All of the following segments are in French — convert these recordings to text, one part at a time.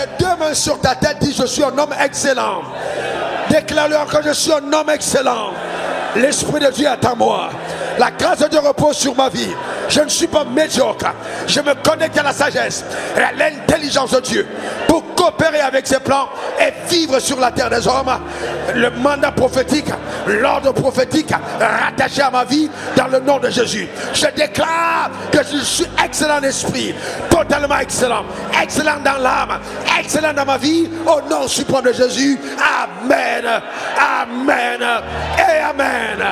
Mets deux mains sur ta tête, dis je suis un homme excellent. Déclare-le encore, je suis un homme excellent. L'Esprit de Dieu est en moi. La grâce de Dieu repose sur ma vie. Je ne suis pas médiocre. Je me connecte à la sagesse et à l'intelligence de Dieu pour coopérer avec ses plans et vivre sur la terre des hommes. Le mandat prophétique, l'ordre prophétique rattaché à ma vie dans le nom de Jésus. Je déclare que je suis excellent en esprit, totalement excellent, excellent dans l'âme, excellent dans ma vie, au nom suprême de Jésus. Amen, amen et amen.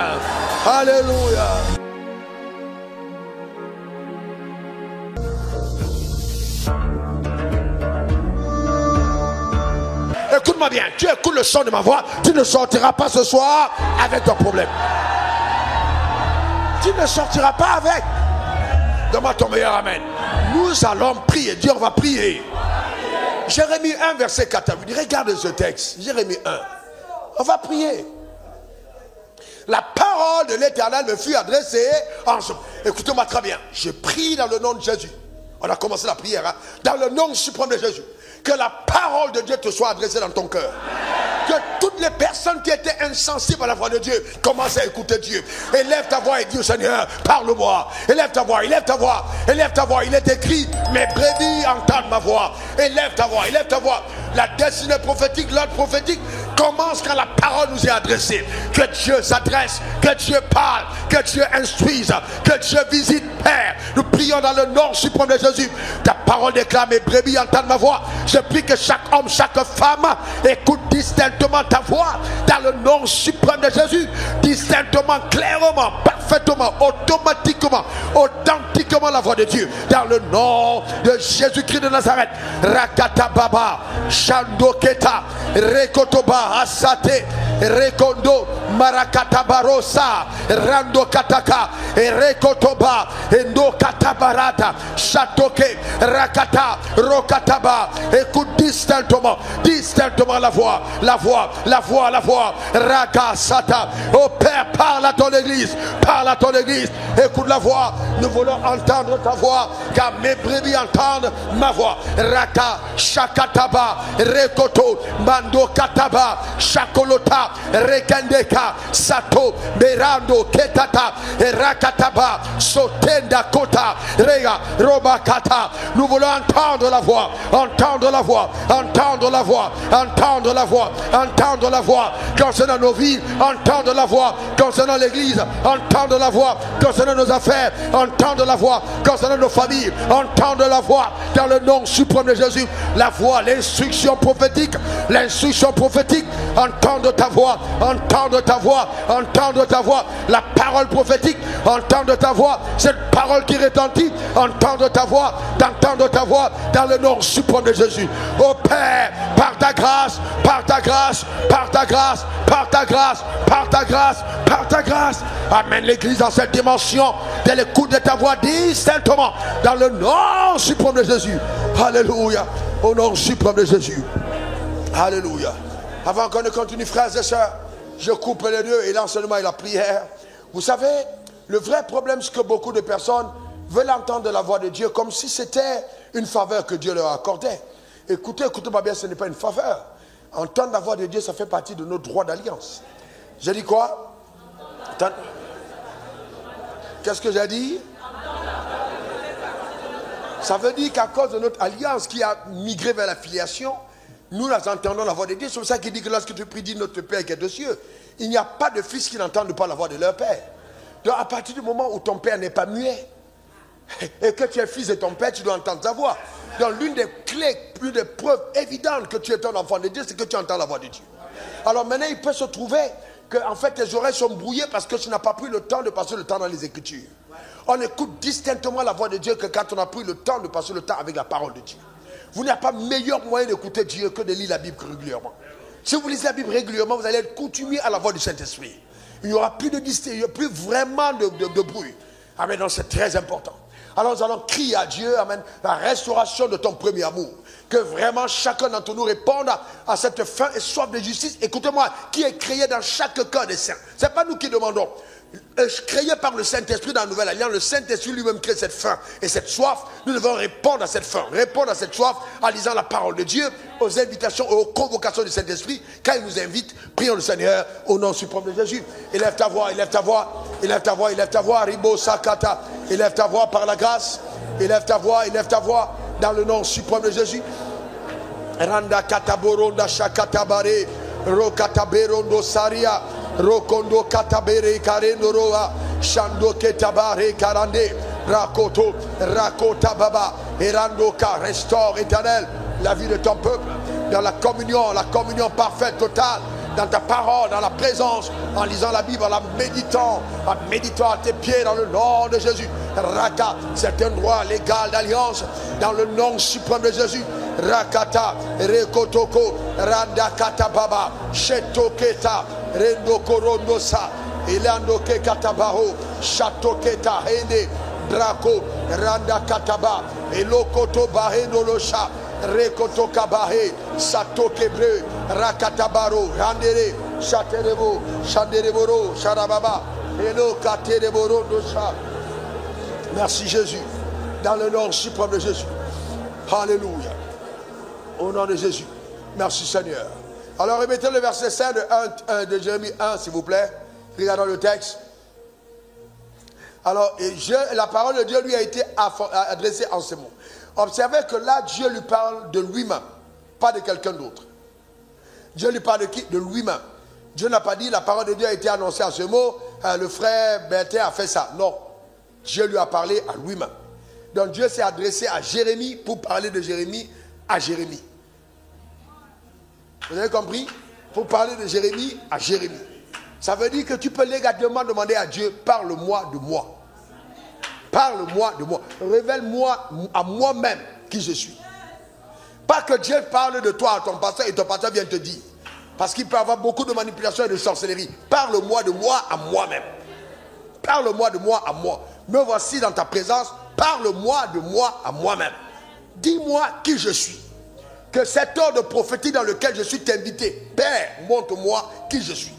Alléluia. Écoute-moi bien, tu écoutes le son de ma voix, tu ne sortiras pas ce soir avec ton problème. Tu ne sortiras pas avec. Donne-moi ton meilleur amen. Nous allons prier, Dieu va prier. Jérémie 1 verset 4, vous dites, regarde ce texte, Jérémie 1. On va prier. La parole de l'Éternel me fut adressée en ce... Écoutez-moi très bien, je prie dans le nom de Jésus. On a commencé la prière, hein? Dans le nom suprême de Jésus. Que la parole de Dieu te soit adressée dans ton cœur. Que toutes les personnes qui étaient insensibles à la voix de Dieu commencent à écouter Dieu. Élève ta voix et dis au Seigneur, parle-moi. Élève ta voix, élève ta voix, élève ta voix. Il est écrit, mes brebis entendent ma voix. Élève ta voix, élève ta voix. La destinée prophétique, l'ordre prophétique commence quand la parole nous est adressée. Que Dieu s'adresse, que Dieu parle, que Dieu instruise, que Dieu visite, Père. Nous prions dans le nom suprême de Jésus. Ta parole déclare, mes brebis entendent ma voix. Je prie que chaque homme, chaque femme écoute distinctement ta voix dans le nom suprême de Jésus. Distinctement, clairement, parfaitement, automatiquement, authentiquement la voix de Dieu. Dans le nom de Jésus-Christ de Nazareth. Rakata Baba, Shando Keta, Rekotoba, Asate, Rekondo, Marakata Barosa, Rando Kataka, Rekotoba, Endo Katabarata, Chatoke, Rakata, Rokataba. Écoute distinctement, distinctement la voix, la voix, la voix, la voix. Raka Sata. Oh Père, parle à ton église, parle à ton église. Écoute la voix. Nous voulons entendre ta voix, car mes brebis entendent ma voix. Raka, Shakataba, Rekoto, Mando Kataba, Shakolota, Rekendeka, Sato, Berando, Ketata, Rakataba, Sotenda Kota, Rega, Robakata. Nous voulons entendre la voix, entendre la voix, entendre la voix, entendre la voix, entendre la voix concernant nos vies, entendre la voix concernant l'église, entendre la voix concernant nos affaires, entendre la voix concernant nos familles, entendre la voix dans le nom suprême de Jésus. La voix, l'instruction prophétique, entendre ta voix, entendre ta voix, entendre ta voix, la parole prophétique, entendre ta voix, cette parole qui retentit, entendre ta voix, d'entendre ta voix dans le nom suprême de Jésus. Oh Père, par ta grâce, par ta grâce, par ta grâce, par ta grâce, par ta grâce, par ta grâce, amène l'église dans cette dimension de l'écoute de ta voix distinctement dans le nom suprême de Jésus. Alléluia, au nom suprême de Jésus. Alléluia. Avant qu'on ne continue, frères et sœurs, je coupe les deux et l'enseignement et la prière. Vous savez, le vrai problème, c'est que beaucoup de personnes veulent entendre la voix de Dieu comme si c'était une faveur que Dieu leur accordait. Écoutez-moi bien, ce n'est pas une faveur. Entendre la voix de Dieu, ça fait partie de nos droits d'alliance. J'ai dit quoi? Qu'est-ce que j'ai dit? Ça veut dire qu'à cause de notre alliance qui a migré vers la filiation, nous entendons la voix de Dieu. C'est pour ça qu'il dit que lorsque tu pries, dis notre Père qui est aux cieux. Il n'y a pas de fils qui n'entendent pas la voix de leur Père. Donc à partir du moment où ton Père n'est pas muet, et que tu es fils de ton Père, tu dois entendre sa voix. Donc l'une des clés, l'une des preuves évidentes que tu es un enfant de Dieu, c'est que tu entends la voix de Dieu. Alors maintenant, il peut se trouver que en fait tes oreilles sont brouillées parce que tu n'as pas pris le temps de passer le temps dans les Écritures. On écoute distinctement la voix de Dieu que quand on a pris le temps de passer le temps avec la parole de Dieu. Vous n'avez pas meilleur moyen d'écouter Dieu que de lire la Bible régulièrement. Si vous lisez la Bible régulièrement, vous allez être coutumier à la voix du Saint-Esprit. Il n'y aura plus de distinction, il n'y aura plus vraiment de bruit. Amen, donc c'est très important. Alors nous allons crier à Dieu, amen, la restauration de ton premier amour. Que vraiment chacun d'entre nous réponde à cette faim et soif de justice. Écoutez-moi, qui est créé dans chaque cœur des saints. Ce n'est pas nous qui demandons. créé par le Saint-Esprit dans la Nouvelle Alliance. Le Saint-Esprit lui-même crée cette faim et cette soif. Nous devons répondre à cette faim, répondre à cette soif en lisant la parole de Dieu, aux invitations, aux convocations du Saint-Esprit. Quand il nous invite, prions le Seigneur au nom suprême de Jésus. Élève ta voix, élève ta voix, élève ta voix, élève ta voix, Ribo Sakata. Élève ta voix par la grâce. Élève ta voix dans le nom suprême de Jésus. Randa kataboronda shakatabare, rokataberondo saria. Rokondo katabere karendo roa, shando ketabare karande, rakoto, rakota baba, erandoka, restaure éternel la vie de ton peuple, dans la communion parfaite, totale, dans ta parole, dans la présence, en lisant la Bible, en la méditant à tes pieds dans le nom de Jésus. Raka, c'est un droit légal d'alliance, dans le nom suprême de Jésus. Rakata, rekotoko, randakata baba, shetoketa, Rendo Korondosa, Ilando ke katabaho, Shatoketa Hende, Draco, Randa Kataba, Elokoto Bahendo Losha, Rekoto Kabahe, Satoke Breu, Rakatabaro, Randere, Chaterebo, Chandereboro, Charababa, Elo Katereboro Dosha. Merci Jésus, dans le nom suprême de Jésus. Alléluia. Au nom de Jésus. Merci Seigneur. Alors remettez le verset 5 de Jérémie 1, s'il vous plaît. Regardons le texte. Alors, la parole de Dieu lui a été adressée en ces mots. Observez que là, Dieu lui parle de lui-même, pas de quelqu'un d'autre. Dieu lui parle de qui? De lui-même. Dieu n'a pas dit, la parole de Dieu a été annoncée en ce mot, le frère Bertin a fait ça. Non. Dieu lui a parlé à lui-même. Donc Dieu s'est adressé à Jérémie pour parler de Jérémie à Jérémie. Vous avez compris? Pour parler de Jérémie à Jérémie. Ça veut dire que tu peux légalement demander à Dieu, parle-moi de moi. Parle-moi de moi. Révèle-moi à moi-même qui je suis. Pas que Dieu parle de toi à ton pasteur et ton pasteur vient te dire. Parce qu'il peut y avoir beaucoup de manipulation et de sorcellerie. Parle-moi de moi à moi-même. Parle-moi de moi à moi. Me voici dans ta présence. Parle-moi de moi à moi-même. Dis-moi qui je suis. Que cet ordre prophétique dans lequel je suis invité, Père, montre-moi qui je suis.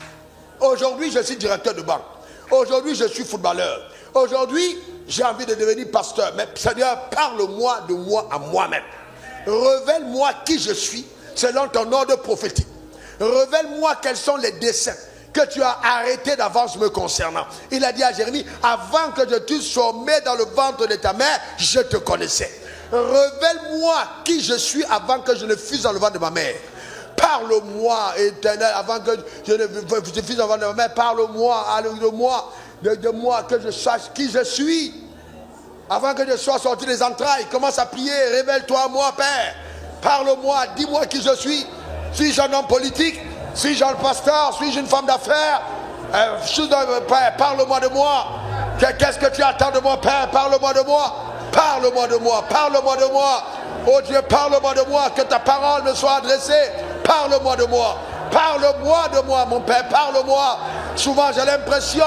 Aujourd'hui, je suis directeur de banque. Aujourd'hui, je suis footballeur. Aujourd'hui, j'ai envie de devenir pasteur. Mais Seigneur, parle-moi de moi à moi-même. Révèle-moi qui je suis selon ton ordre prophétique. Révèle-moi quels sont les desseins que tu as arrêtés d'avance me concernant. Il a dit à Jérémie, avant que je t'eusse formé dans le ventre de ta mère, je te connaissais. Révèle-moi qui je suis avant que je ne fusse dans le ventre de ma mère. Parle-moi, éternel, avant que je ne fusse dans le ventre de ma mère. Parle-moi, de moi, que je sache qui je suis. Avant que je sois sorti des entrailles, commence à prier, révèle-toi à moi, Père. Parle-moi, dis-moi qui je suis. Suis-je un homme politique? Suis-je un pasteur? Suis-je une femme d'affaires? Père, parle-moi de moi. Qu'est-ce que tu attends de moi, Père? Parle-moi de moi. Parle-moi de moi, parle-moi de moi. Oh Dieu, parle-moi de moi, que ta parole me soit adressée. Parle-moi de moi, parle-moi de moi, mon Père, parle-moi. Souvent j'ai l'impression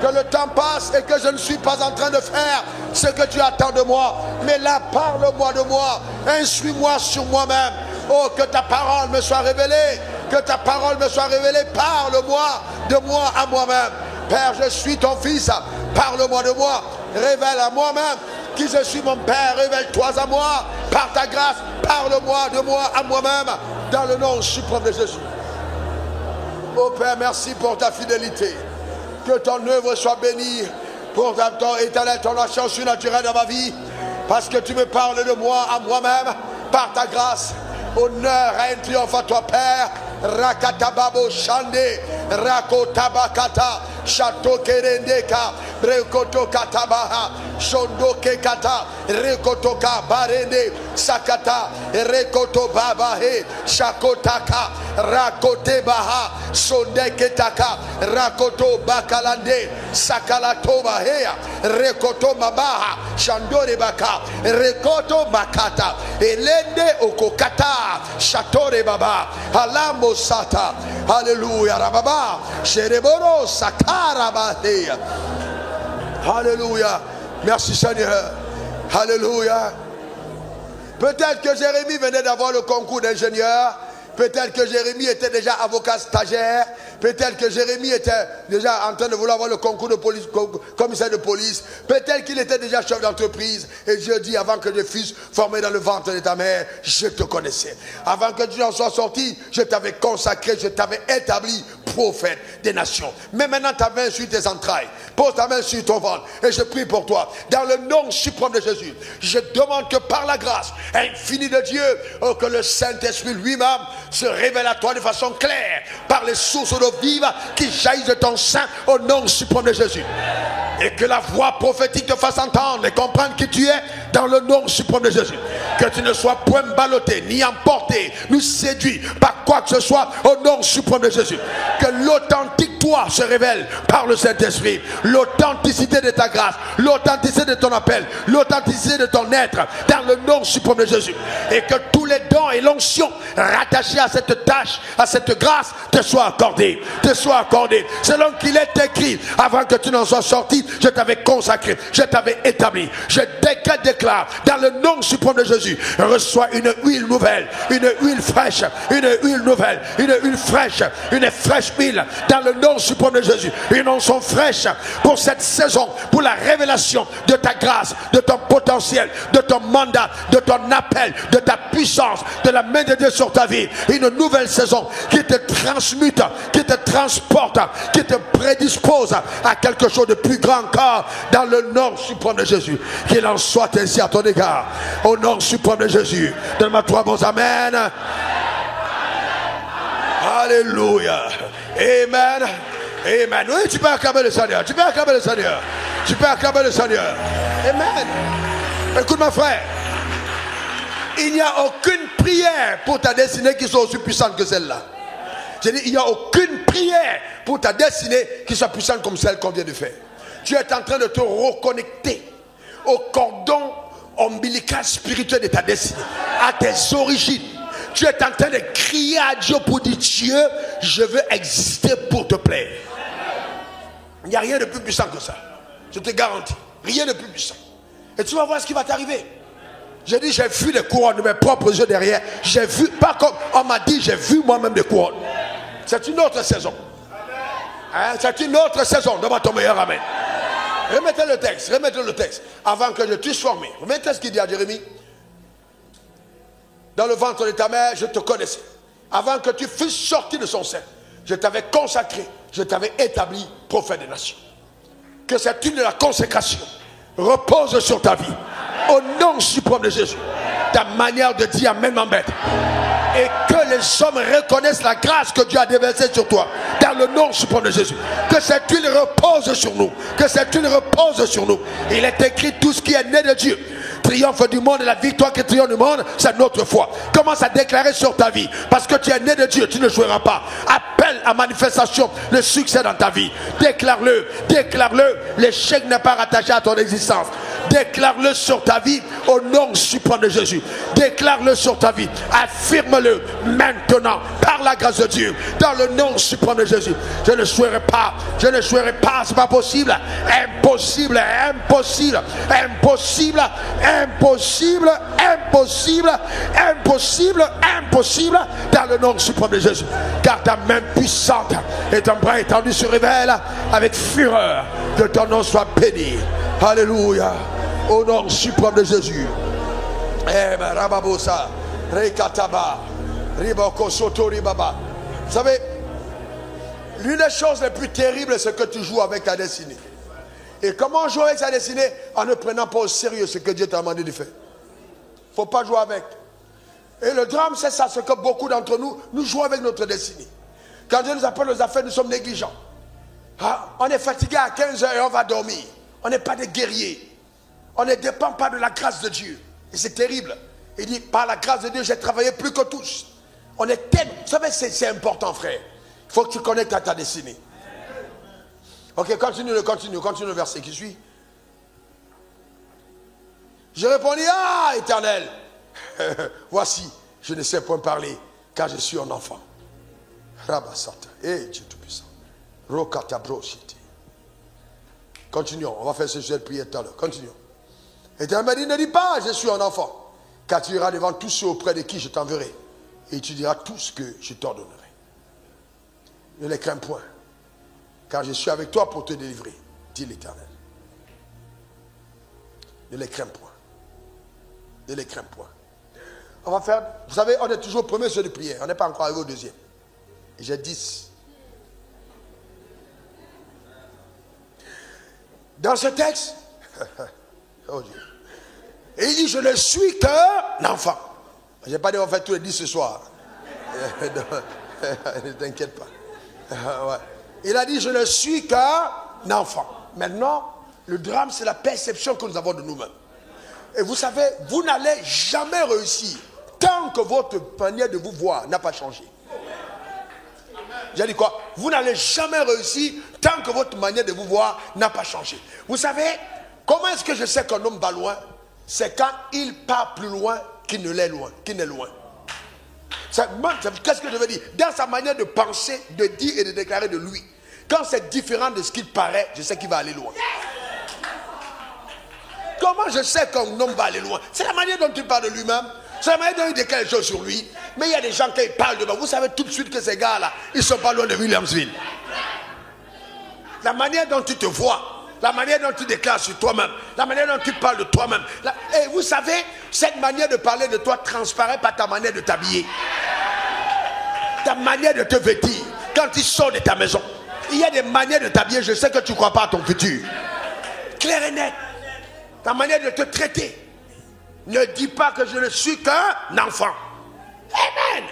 que le temps passe et que je ne suis pas en train de faire ce que tu attends de moi. Mais là, parle-moi de moi, instruis-moi sur moi-même. Oh, que ta parole me soit révélée, que ta parole me soit révélée. Parle-moi de moi à moi-même. Père, je suis ton fils, parle-moi de moi, révèle à moi-même qui je suis, mon Père, révèle-toi à moi, par ta grâce, parle-moi de moi à moi-même, dans le nom suprême de Jésus. Oh Père, merci pour ta fidélité, que ton œuvre soit bénie, pour ton éternel, ton action surnaturelle dans ma vie, parce que tu me parles de moi à moi-même, par ta grâce. Honneur, règne, triomphe à toi, Père. Rakatababo Shande, Rakotabakata, Chateau Kerendeka, Rekoto Katabaha, Shondoke Kata, Rekotoka Barende, Sakata, Rekoto Babahe, Shakotaka, Rakote Baha, Sondeketaka, Rakoto Bakalande, Sakalato Bahea, Rekoto Mabaha, Shandore Baka, Rekoto Bakata, Elende Okokata, Shatore Baba, Alambo Sata, Alléluia, Rababa, Shereboro, Sakara Bahea. Alléluia. Merci Seigneur. Alléluia. Peut-être que Jérémie venait d'avoir le concours d'ingénieur Peut-être que Jérémie était déjà avocat stagiaire. Peut-être que Jérémie était déjà en train de vouloir avoir le concours de police, commissaire de police. Peut-être qu'il était déjà chef d'entreprise. Et Dieu dit, avant que je fusse formé dans le ventre de ta mère, je te connaissais. Avant que tu en sois sorti, je t'avais consacré, je t'avais établi prophète des nations. Mets maintenant ta main sur tes entrailles. Pose ta main sur ton ventre. Et je prie pour toi. Dans le nom suprême de Jésus, je demande que par la grâce infinie de Dieu, que le Saint-Esprit lui-même se révèle à toi de façon claire par les sources d'eau vive qui jaillissent de ton sein au nom suprême de Jésus. Et que la voix prophétique te fasse entendre et comprendre qui tu es dans le nom suprême de Jésus. Que tu ne sois point ballotté, ni emporté, ni séduit par quoi que ce soit au nom suprême de Jésus. Que l'authentique toi se révèle par le Saint-Esprit. L'authenticité de ta grâce, l'authenticité de ton appel, l'authenticité de ton être dans le nom suprême de Jésus. Et que tous les dons et l'onction rattachés à cette tâche, à cette grâce, te soient accordés. Te soient accordés. Selon qu'il est écrit, avant que tu n'en sois sorti, je t'avais consacré, je t'avais établi. Je déclare dans le nom suprême de Jésus, reçois une huile nouvelle, une huile fraîche, une huile nouvelle, une huile fraîche, une fraîche huile dans le nom suprême de Jésus. Une onction fraîche pour cette saison, pour la révélation de ta grâce, de ton potentiel, de ton mandat, de ton appel, de ta puissance, de la main de Dieu sur ta vie. Une nouvelle saison qui te transmute, qui te transporte, qui te prédispose à quelque chose de plus grand encore dans le nom suprême de Jésus. Qu'il en soit ainsi à ton égard. Au nom suprême de Jésus. Donne-moi trois bons amen. Alléluia. Amen. Amen. Oui, tu peux acclamer le Seigneur. Tu peux acclamer le Seigneur. Tu peux acclamer le Seigneur. Amen. Écoute mon frère. Il n'y a aucune prière pour ta destinée qui soit aussi puissante que celle-là. J'ai dit, il n'y a aucune prière pour ta destinée qui soit puissante comme celle qu'on vient de faire. Tu es en train de te reconnecter au cordon ombilical spirituel de ta destinée, à tes origines. Tu es en train de crier à Dieu pour dire, Dieu, je veux exister pour te plaire. Il n'y a rien de plus puissant que ça. Je te garantis. Rien de plus puissant. Et tu vas voir ce qui va t'arriver. J'ai dit, j'ai vu les couronnes de mes propres yeux derrière. J'ai vu, pas comme on m'a dit, j'ai vu moi-même des couronnes. C'est une autre saison. Hein? C'est une autre saison. Donne-moi ton meilleur amen. Remettez le texte. Avant que je t'eusse formé. Remettez ce qu'il dit à Jérémie. Dans le ventre de ta mère, je te connaissais. Avant que tu fusses sorti de son sein, je t'avais consacré, je t'avais établi prophète des nations. Que cette huile de la consécration repose sur ta vie. Au nom suprême de Jésus. Ta manière de dire amen m'embête. Et que les hommes reconnaissent la grâce que Dieu a déversée sur toi. Dans le nom suprême de Jésus. Que cette huile repose sur nous. Que cette huile repose sur nous. Il est écrit, tout ce qui est né de Dieu triomphe du monde, et la victoire qui triomphe du monde, c'est notre foi. Commence à déclarer sur ta vie. Parce que tu es né de Dieu, tu ne joueras pas. Appelle à manifestation le succès dans ta vie. Déclare-le. Déclare-le. L'échec n'est pas rattaché à ton existence. Déclare-le sur ta vie au nom suprême de Jésus. Déclare-le sur ta vie. Affirme-le maintenant par la grâce de Dieu. Dans le nom suprême de Jésus. Je ne jouerai pas. Je ne jouerai pas. C'est pas possible. Impossible. Impossible. Impossible. Impossible. Impossible. Impossible. Impossible. Dans le nom suprême de Jésus. Car ta main puissante et ton bras étendu se révèlent avec fureur. Que ton nom soit béni. Alléluia. Au nom suprême de Jésus. Vous savez, l'une des choses les plus terribles, c'est que tu joues avec ta destinée. Et comment jouer avec sa destinée? En ne prenant pas au sérieux ce que Dieu t'a demandé de faire. Il ne faut pas jouer avec. Et le drame, c'est ça, c'est que beaucoup d'entre nous, nous jouons avec notre destinée. Quand Dieu nous appelle aux affaires, nous sommes négligents. Ah, on est fatigué à 15 heures et on va dormir. On n'est pas des guerriers. On ne dépend pas de la grâce de Dieu. Et c'est terrible. Il dit, par la grâce de Dieu, j'ai travaillé plus que tous. On est tellement... Vous savez, c'est important, frère. Il faut que tu connectes à ta destinée. Ok, continue le verset qui suit. Je répondis, ah, Éternel, voici, je ne sais point parler, car je suis un enfant. Rabasata, Dieu Tout-Puissant. Rokatabrositi. Continuons, on va faire ce sujet de prière tout à l'heure. Continuons. Éternel m'a dit, ne dis pas, je suis un enfant, car tu iras devant tous ceux auprès de qui je t'enverrai. et tu diras tout ce que je t'ordonnerai. Ne les crains point, car je suis avec toi pour te délivrer, dit l'Éternel. Ne les crains point. Ne les crains point. On va faire, vous savez, on est toujours au premier jeu de prière. On n'est pas encore arrivé au deuxième. Et j'ai 10. Dans ce texte, oh Dieu. Et il dit, je ne suis qu'un enfant. Je n'ai pas dit, on va faire tous les 10 ce soir. Ne t'inquiète pas. Ouais. Il a dit, je ne suis qu'un enfant. Maintenant, le drame, c'est la perception que nous avons de nous-mêmes. Et vous savez, vous n'allez jamais réussir tant que votre manière de vous voir n'a pas changé. J'ai dit quoi? Vous n'allez jamais réussir tant que votre manière de vous voir n'a pas changé. Vous savez, comment est-ce que je sais qu'un homme va loin? C'est quand il part plus loin qu'il ne l'est loin, qu'il n'est loin. Qu'est-ce que je veux dire? Dans sa manière de penser, de dire et de déclarer de lui. Quand c'est différent de ce qu'il paraît, je sais qu'il va aller loin. Comment je sais qu'un homme va aller loin? C'est la manière dont il parle de lui-même. C'est la manière dont il déclare les choses sur lui. Mais il y a des gens qui parlent de moi. Vous savez tout de suite que ces gars-là, ils ne sont pas loin de Williamsville. La manière dont tu te vois, la manière dont tu déclares sur toi-même, la manière dont tu parles de toi-même. Et vous savez, cette manière de parler de toi transparaît par ta manière de t'habiller. Ta manière de te vêtir. Quand tu sors de ta maison, il y a des manières de t'habiller. Je sais que tu ne crois pas à ton futur. Clair et net. Ta manière de te traiter. Ne dis pas que je ne suis qu'un enfant. Amen.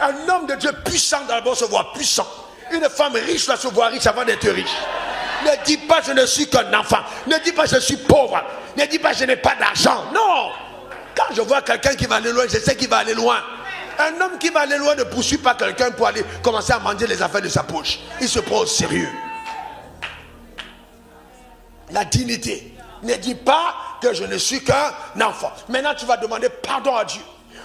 Un homme de Dieu puissant d'abord se voit puissant. Une femme riche doit se voir riche avant d'être riche. Ne dis pas je ne suis qu'un enfant. Ne dis pas je suis pauvre. Ne dis pas je n'ai pas d'argent. Non. Quand je vois quelqu'un qui va aller loin, je sais qu'il va aller loin. Un homme qui va aller loin ne poursuit pas quelqu'un pour aller commencer à manger les affaires de sa poche. Il se prend au sérieux. La dignité. Ne dis pas que je ne suis qu'un enfant. Maintenant, tu vas demander pardon à Dieu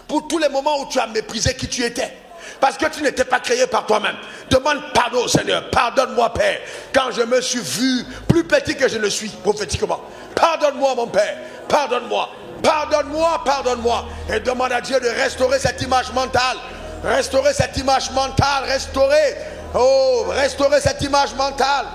pour tous les moments où tu as méprisé qui tu étais. Parce que tu n'étais pas créé par toi-même. Demande pardon au Seigneur. Pardonne-moi, Père, quand je me suis vu plus petit que je ne suis prophétiquement. Pardonne-moi, mon Père. Pardonne-moi. Pardonne-moi, pardonne-moi. Et demande à Dieu de restaurer cette image mentale. Restaurer cette image mentale. Restaurer. Oh, restaurer cette image mentale.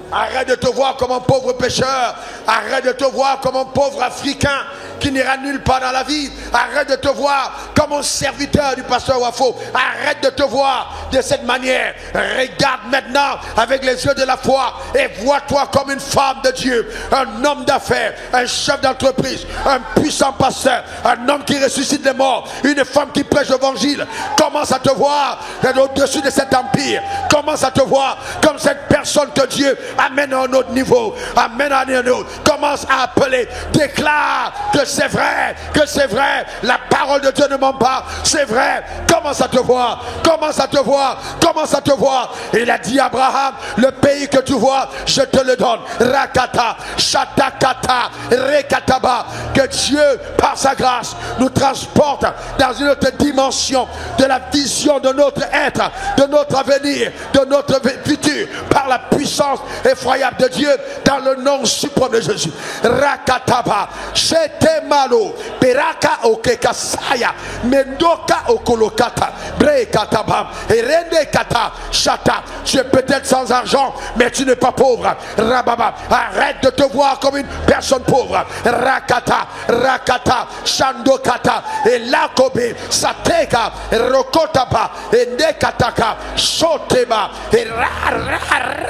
Arrête de te voir comme un pauvre pécheur. Arrête de te voir comme un pauvre Africain qui n'ira nulle part dans la vie. Arrête de te voir comme un serviteur du pasteur Wafo. Arrête de te voir de cette manière. Regarde maintenant avec les yeux de la foi et vois-toi comme une femme de Dieu, un homme d'affaires, un chef d'entreprise, un puissant pasteur, un homme qui ressuscite les morts, une femme qui prêche l'évangile. Commence à te voir au-dessus de cet empire. Commence à te voir comme cette personne que Dieu amène à un autre niveau. Amène à un autre. Commence à appeler. Déclare que c'est vrai. Que c'est vrai. La parole de Dieu ne ment pas. C'est vrai. Commence à te voir. Commence à te voir. Commence à te voir. Il a dit à Abraham, le pays que tu vois, je te le donne. Rakata, Shatakata, Rekataba. Que Dieu, par sa grâce, nous transporte dans une autre dimension de la vision de notre être, de notre avenir, de notre futur, par la puissance effroyable de Dieu, dans le nom suprême de Jésus. Rakataba, Shetemalo, Peraka okekasaya, Mendoka okolokata, Brekataba, Erende kata, Shata. Tu es peut-être sans argent, mais tu n'es pas pauvre. Rababa, arrête de te voir comme une personne pauvre. Rakata, Rakata, Shandokata, et Lakobe, Sateka, Rokotaba, et Nekataka, Shoteba, et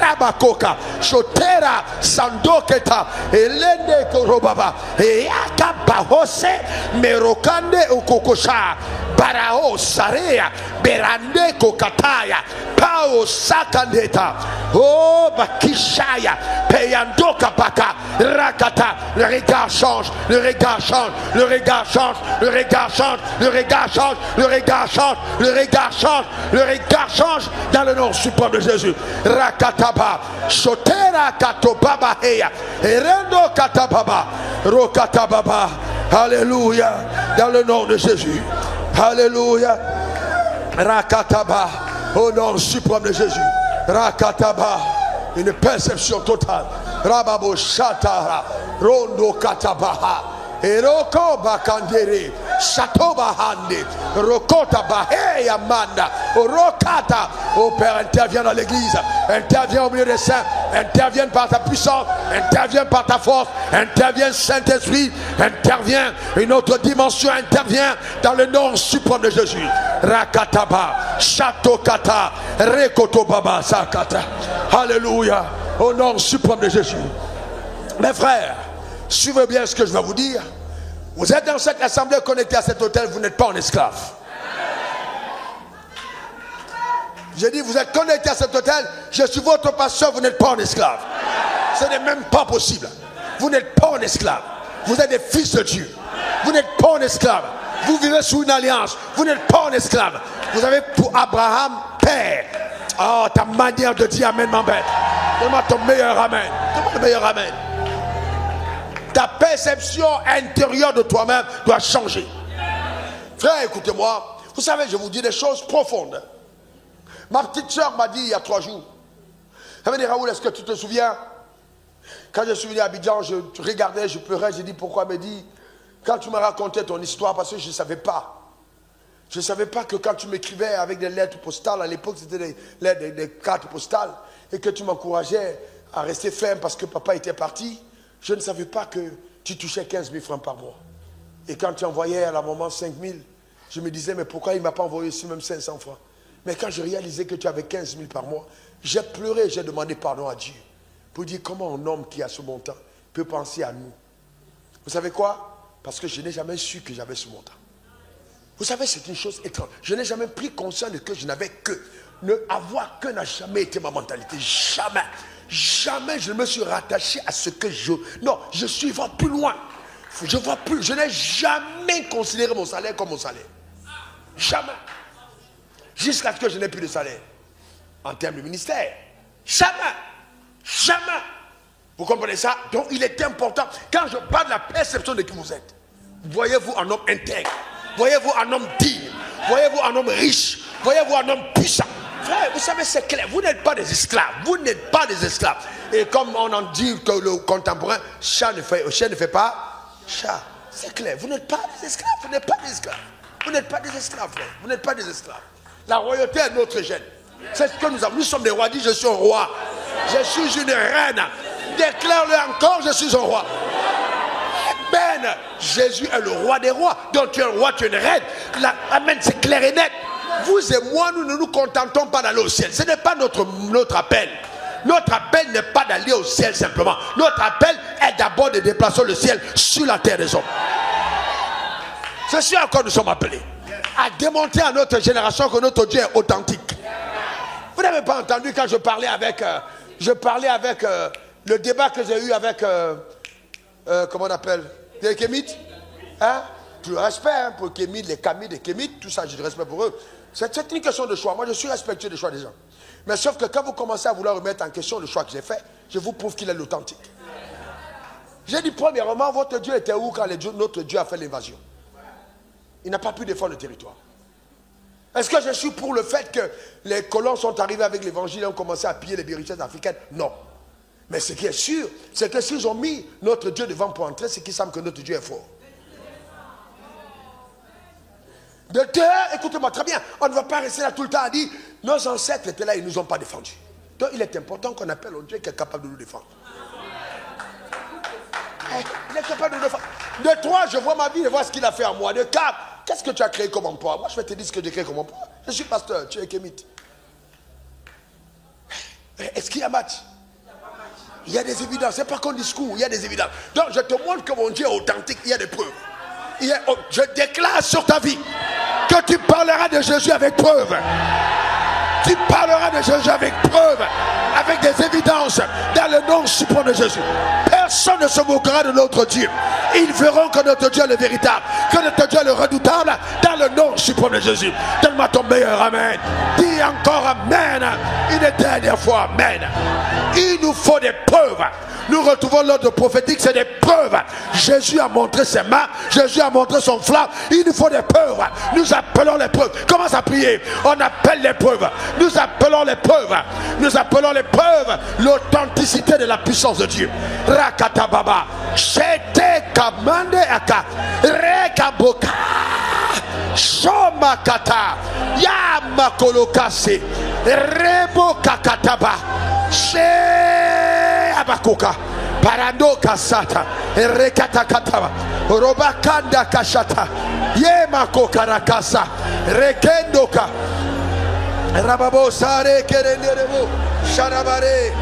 Rabakoka, Shotera, Sandoketa, et Lende Korobaba, et Yakaba Hose, Merokande Ukokosha, Barao Sarea, Berande Kokataya, Pao Sakandeta, Oh Bakishaya, Peyandoka Baka, Rakata. Le regard change, le regard change, le regard change, le regard change, le regard change, le regard change, le regard change, le regard change dans le nom suprême de Jésus. Rakataba, Shotera Katobaba Heya, Erendo Katababa, Rokatababa. Alléluia, dans le nom de Jésus. Alléluia. Rakataba, au nom suprême de Jésus. Rakataba, une perception totale. Rababo Shatara, Rondo Katabaha, Eroko bakandere, Shatoba hande, Rokota bahe amanda, Rokata. Oh Père, interviens dans l'église, interviens au milieu des saints, interviens par ta puissance, interviens par ta force, interviens Saint-Esprit, interviens une autre dimension, interviens dans le nom suprême de Jésus. Rakataba, Shatokata, Rekotobaba, Sakata. Alléluia, au nom suprême de Jésus. Mes frères, suivez bien ce que je vais vous dire. Vous êtes dans cette assemblée connectée à cet hôtel, vous n'êtes pas en esclave. J'ai dit, vous êtes connectés à cet hôtel, je suis votre pasteur, vous n'êtes pas en esclave. Ce n'est même pas possible. Vous n'êtes pas en esclave. Vous êtes des fils de Dieu. Vous n'êtes pas en esclave. Vous vivez sous une alliance. Vous n'êtes pas en esclave. Vous avez pour Abraham père. Oh, ta manière de dire amen m'embête. Donne-moi ton meilleur amen. Donne-moi le meilleur amen. Ta perception intérieure de toi-même doit changer. Frère, écoutez-moi. Vous savez, je vous dis des choses profondes. Ma petite soeur m'a dit il y a 3 jours. Elle m'a dit, Raoul, est-ce que tu te souviens? Quand je suis venu à Abidjan, je regardais, je pleurais. J'ai dit, pourquoi? Elle m'a dit, quand tu m'as raconté ton histoire, parce que je ne savais pas. Je ne savais pas que quand tu m'écrivais avec des lettres postales, à l'époque c'était des cartes postales, et que tu m'encourageais à rester ferme parce que papa était parti, je ne savais pas que tu touchais 15 000 francs par mois. Et quand tu envoyais à la maman 5 000, je me disais, mais pourquoi il ne m'a pas envoyé aussi même 500 francs? Mais quand je réalisais que tu avais 15 000 par mois, j'ai pleuré, j'ai demandé pardon à Dieu. Pour dire comment un homme qui a ce montant peut penser à nous. Vous savez quoi? Parce que je n'ai jamais su que j'avais ce montant. Vous savez, c'est une chose étrange. Je n'ai jamais pris conscience de que je n'avais que. Ne avoir que n'a jamais été ma mentalité. Jamais. Jamais je me suis rattaché à ce que je... Non, je suis voir plus loin. Je vois plus. Je n'ai jamais considéré mon salaire comme mon salaire. Jamais. Jusqu'à ce que je n'ai plus de salaire. En termes de ministère. Jamais. Jamais. Vous comprenez ça? Donc il est important. Quand je parle de la perception de qui vous êtes, voyez-vous un homme intègre. Voyez-vous un homme digne. Voyez-vous un homme riche. Voyez-vous un homme puissant. Frère, vous savez, c'est clair. Vous n'êtes pas des esclaves. Vous n'êtes pas des esclaves. Et comme on en dit que le contemporain, chien ne fait pas chat. C'est clair. Vous n'êtes pas des esclaves. Vous n'êtes pas des esclaves. Vous n'êtes pas des esclaves, frère. Vous n'êtes pas des esclaves. La royauté est notre gène. C'est ce que nous avons. Nous sommes des rois. Dis, je suis un roi. Je suis une reine. Déclare-le encore, je suis un roi. Amen. Jésus est le roi des rois. Donc tu es un roi, tu es une reine. Amen, c'est clair et net. Vous et moi, nous ne nous contentons pas d'aller au ciel. Ce n'est pas notre appel. Notre appel n'est pas d'aller au ciel simplement. Notre appel est d'abord de déplacer le ciel sur la terre des hommes. C'est ce à quoi nous sommes appelés. À démontrer à notre génération que notre Dieu est authentique. Vous n'avez pas entendu quand je parlais avec le débat que j'ai eu avec comment on appelle les Kémites, hein? Tout le respect hein, pour Kémites, les Kamites, les Kémites, tout ça, j'ai du respect pour eux. C'est une question de choix. Moi, je suis respectueux des choix des gens. Mais sauf que quand vous commencez à vouloir remettre en question le choix que j'ai fait, je vous prouve qu'il est l'authentique. J'ai dit premièrement, votre Dieu était où quand notre Dieu a fait l'invasion? Il n'a pas pu défendre le territoire. Est-ce que je suis pour le fait que les colons sont arrivés avec l'évangile et ont commencé à piller les richesses africaines? Non. Mais ce qui est sûr, c'est que s'ils ont mis notre Dieu devant pour entrer, c'est qu'ils savent que notre Dieu est fort. De terre, écoutez-moi très bien, on ne va pas rester là tout le temps à dire, nos ancêtres étaient là, ils ne nous ont pas défendus. Donc il est important qu'on appelle un Dieu qui est capable de nous défendre. Il est capable de nous défendre. De 3, je vois ma vie, je vois ce qu'il a fait en moi. De 4, qu'est-ce que tu as créé comme emploi? Moi, je vais te dire ce que j'ai créé comme emploi. Je suis pasteur, tu es kémite. Est-ce qu'il y a match? Il y a des évidences, c'est pas qu'un discours, il y a des évidences. Donc je te montre que mon Dieu est authentique, il y a des preuves. Je déclare sur ta vie que tu parleras de Jésus avec preuve. Tu parleras de Jésus avec preuve, avec des évidences, dans le nom suprême de Jésus. Personne ne se moquera de notre Dieu. Ils verront que notre Dieu est le véritable. Que notre Dieu est le redoutable dans le nom suprême de Jésus. Donne-moi ton meilleur amen. Dis encore amen. Une dernière fois amen. Il nous faut des preuves. Nous retrouvons l'ordre prophétique, c'est des preuves. Jésus a montré ses mains, Jésus a montré son flamme. Il nous faut des preuves. Nous appelons les preuves. Commence à prier. On appelle les preuves. Nous appelons les preuves. Nous appelons les preuves. L'authenticité de la puissance de Dieu. Rakata baba. Chete kamande aka. Rekaboka. Shomakata. Yamakolokase. Rebo kakataba. Abakuka Parando Kasata Rekata Kataba Robakanda Kashata Yemako Karakasa Rekendoka Rababo Sare Kerenderebo Sharabare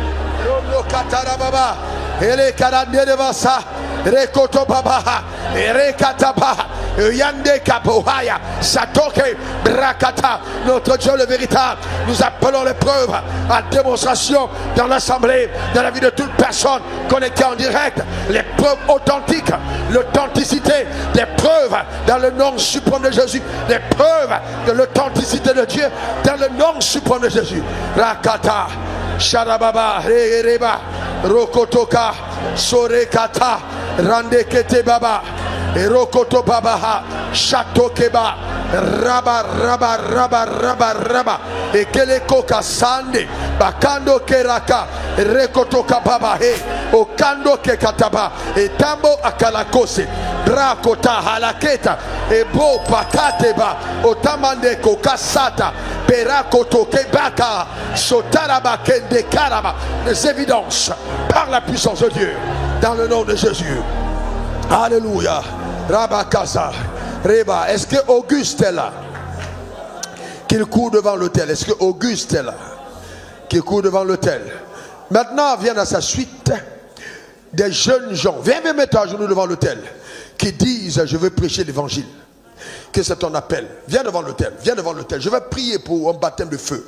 Rondo Katarababa Ele Karanderebasa Rekoto Babaha Rekatabaha Yande Kapohaya Satoke Brakata. Notre Dieu le véritable. Nous appelons les preuves à démonstration dans l'assemblée, dans la vie de toute personne connectée en direct. Les preuves authentiques, l'authenticité des preuves dans le nom suprême de Jésus. Les preuves de l'authenticité de Dieu dans le nom suprême de Jésus. Rakata Sharababa Reba Rokotoka Sorekata Randekete Baba Erokoto Babaha Shatokeba Raba Raba Raba Raba Raba Ekeleko Kasande Bakando Keraka Rekotoka Baba He Okando Kekataba Etambo Akalakose Brakota Halaketa Ebo Pakateba Otamande Kokasata Perakoto Kebaka Sotaraba Kende Karaba. Les évidences par la puissance de Dieu dans le nom de Jésus. Alléluia. Rabakasa Reba. Est-ce que Auguste est là? Qu'il court devant l'autel. Est-ce que Auguste est là? Qu'il court devant l'autel. Maintenant viennent à sa suite des jeunes gens. Viens mettre à genoux devant l'autel. Qui disent je veux prêcher l'évangile. Que c'est ton appel. Viens devant l'autel. Viens devant l'autel. Je vais prier pour un baptême de feu.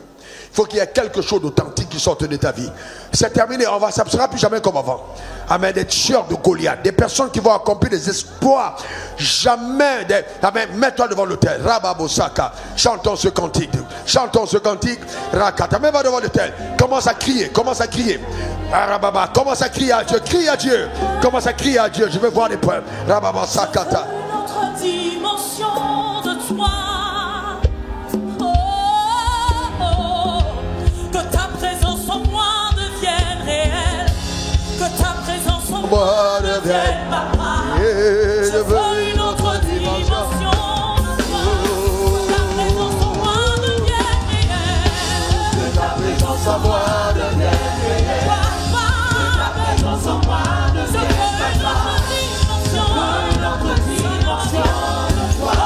Il faut qu'il y ait quelque chose d'authentique qui sorte de ta vie. C'est terminé, ça ne sera plus jamais comme avant. Amen. Des tueurs de Goliath, des personnes qui vont accomplir des exploits. Jamais. Amen. Mets-toi devant l'autel. Rababosaka. Chantons ce cantique. Chantons ce cantique. Rakata. Mets-toi devant l'autel. Commence à crier. Commence à crier. Rababa. Commence à crier à Dieu. Crie à Dieu. Commence à crier à Dieu. Je vais voir les preuves. Rababosakata. Notre dimension de toi. Moi devienne papa, je veux une autre dimension. Ta présence en moi devienne réelle. Que ta présence en moi devienne réelle. Que ta présence en moi devienne papa. Je veux une autre dimension de toi.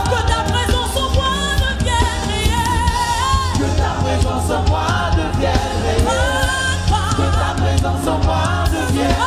Que ta présence en moi devienne réelle. Que ta présence en moi devienne réelle. Que ta présence en moi devienne réelle.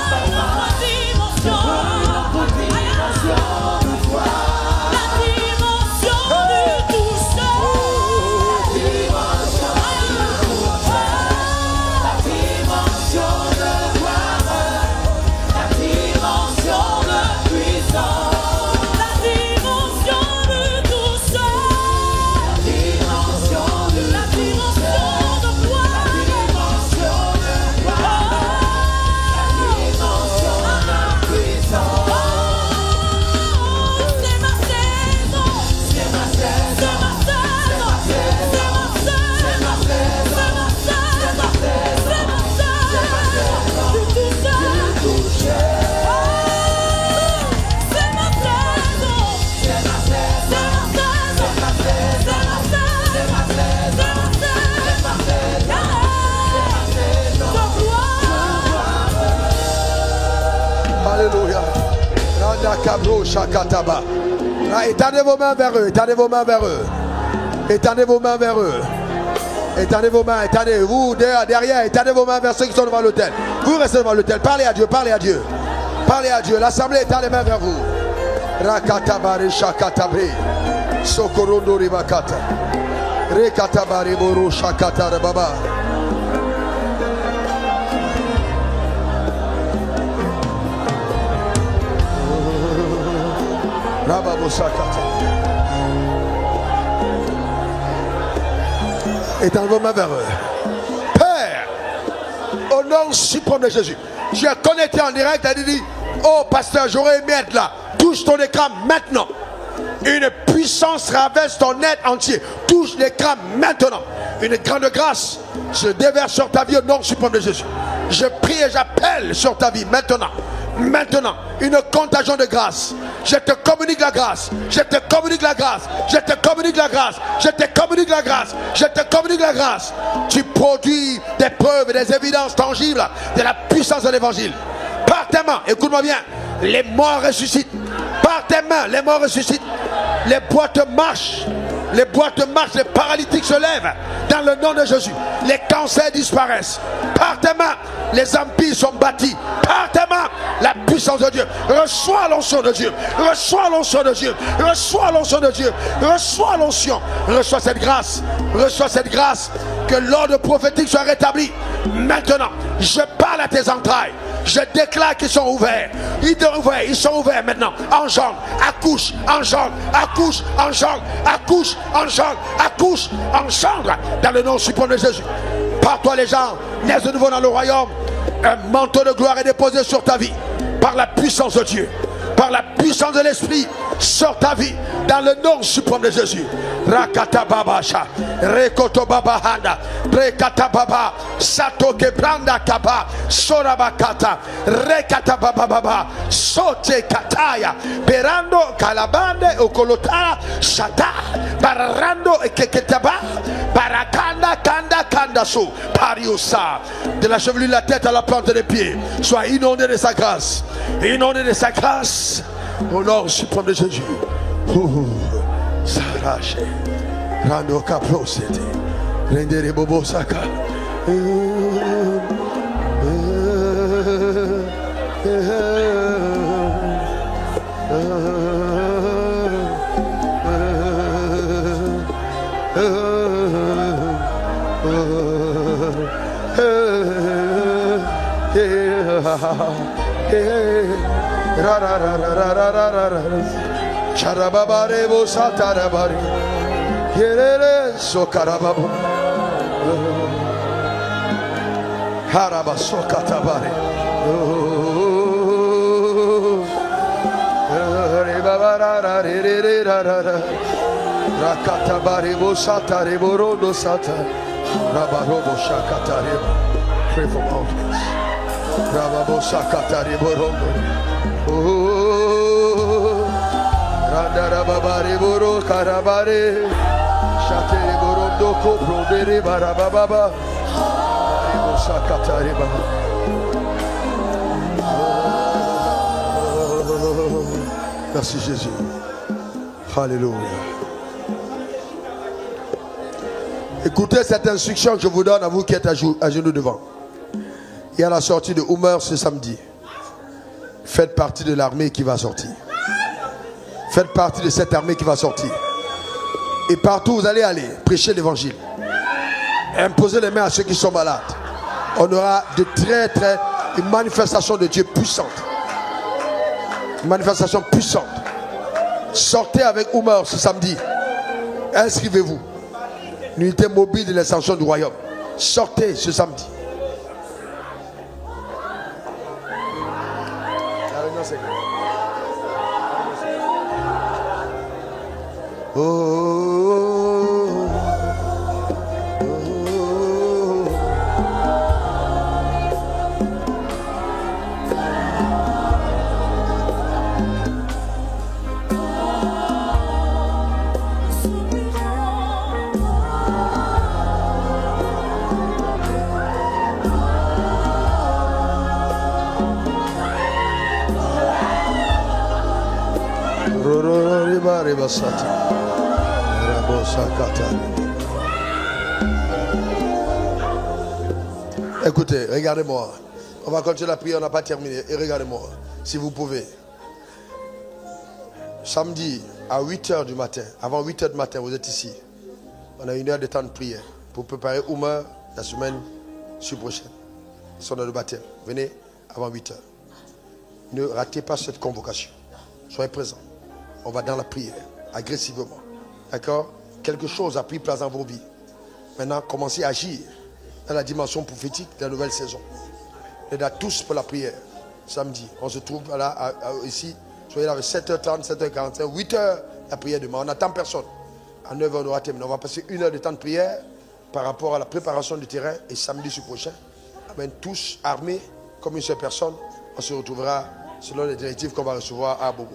Étendez vos mains vers eux, étendez vos mains vers eux. Étendez vos mains vers eux. Étendez vos mains, étendez. Vous derrière, étendez vos mains vers ceux qui sont devant l'autel. Vous restez devant l'autel, parlez à Dieu, parlez à Dieu. Parlez à Dieu, l'assemblée étend les mains vers vous. Rakatabari shakatabri. Sokorondo ribakata. Rekatabari boro shakata baba. Étends vos mains vers eux. Père, au nom suprême de Jésus, je suis connecté en direct. Elle dit, oh pasteur, j'aurais aimé être là. Touche ton écran maintenant. Une puissance traverse ton être entier. Touche l'écran maintenant. Une grande grâce se déverse sur ta vie au nom suprême de Jésus. Je prie et j'appelle sur ta vie maintenant. Maintenant, une contagion de grâce. Je te communique la grâce. Je te communique la grâce. Je te communique la grâce. Je te communique la grâce. Je te communique la grâce. Tu produis des preuves et des évidences tangibles de la puissance de l'évangile. Par tes mains, écoute-moi bien, les morts ressuscitent. Par tes mains, les morts ressuscitent. Les boîtes marchent. Les boîtes marchent, les paralytiques se lèvent dans le nom de Jésus. Les cancers disparaissent. Par tes mains, les empires sont bâtis. Par tes mains, la puissance de Dieu. Reçois l'onction de Dieu. Reçois l'onction de Dieu. Reçois l'onction de Dieu. Reçois l'onction. Reçois cette grâce. Reçois cette grâce. Que l'ordre prophétique soit rétabli. Maintenant, je parle à tes entrailles. Je déclare qu'ils sont ouverts. Ils sont ouverts maintenant. Engendre, accouche, engendre, accouche, engendre, accouche, engendre, accouche, engendre. Dans le nom suprême de Jésus. Par toi les gens, naissent de nouveau dans le royaume. Un manteau de gloire est déposé sur ta vie. Par la puissance de Dieu. Par la puissance de l'Esprit. Sur ta vie. Dans le nom suprême de Jésus. Rakata babasha. Rekoto babahanda. Rekata baba. Satoke branda kaba. Sorabakata. Rekata baba. Sote kataya. Perando kalabande okolotara. Shata. Barando ekeketaba. Barakanda kanda kandasu. Pariusa. De la chevelure de la tête à la plante des pieds. Sois inondé de sa grâce. Inondé de sa grâce. Au nom suprême de Jésus. Sarache. Rando capro sete. Rendere bobo saka. Charababare bo satarabari. Yerere sokarababo. Haraba sokatabare. Rebabara rere rara. Rakatabare bo satare borodo sata. Rabarobo shakatare. Pray for all of us. Rababo sakatare borodo. Rababare boro karabare shatere borodo ko probere barababa ribo sakatare ba. Merci Jésus. Alléluia. Écoutez cette instruction que je vous donne à vous qui êtes à genoux devant. Et à la sortie de Oumer ce samedi, faites partie de l'armée qui va sortir. Faites partie de cette armée qui va sortir. Et partout où vous allez aller, prêchez l'évangile. Imposez les mains à ceux qui sont malades. On aura une manifestation de Dieu puissante. Une manifestation puissante. Sortez avec Oumer ce samedi. Inscrivez-vous. Une unité mobile de l'extension du royaume. Sortez ce samedi. La réunion c'est quoi? Écoutez, regardez-moi. On va continuer la prière, on n'a pas terminé. Et regardez-moi, si vous pouvez. Samedi à 8h du matin, avant 8h du matin, vous êtes ici. On a 1 heure de temps de prière pour préparer Oumer la semaine prochaine. Son heure de baptême. Venez avant 8h. Ne ratez pas cette convocation. Soyez présents. On va dans la prière, agressivement. D'accord? Quelque chose a pris place dans vos vies. Maintenant, commencez à agir dans la dimension prophétique de la nouvelle saison. On est là tous pour la prière. Samedi, on se trouve là, ici. Soyez là avec 7h30, 7h45, 8h, la prière demain. On n'attend personne. À 9h, on aura terminé. On va passer 1 heure de temps de prière par rapport à la préparation du terrain. Et samedi ce prochain, amen, tous armés comme une seule personne. On se retrouvera selon les directives qu'on va recevoir à Bobo.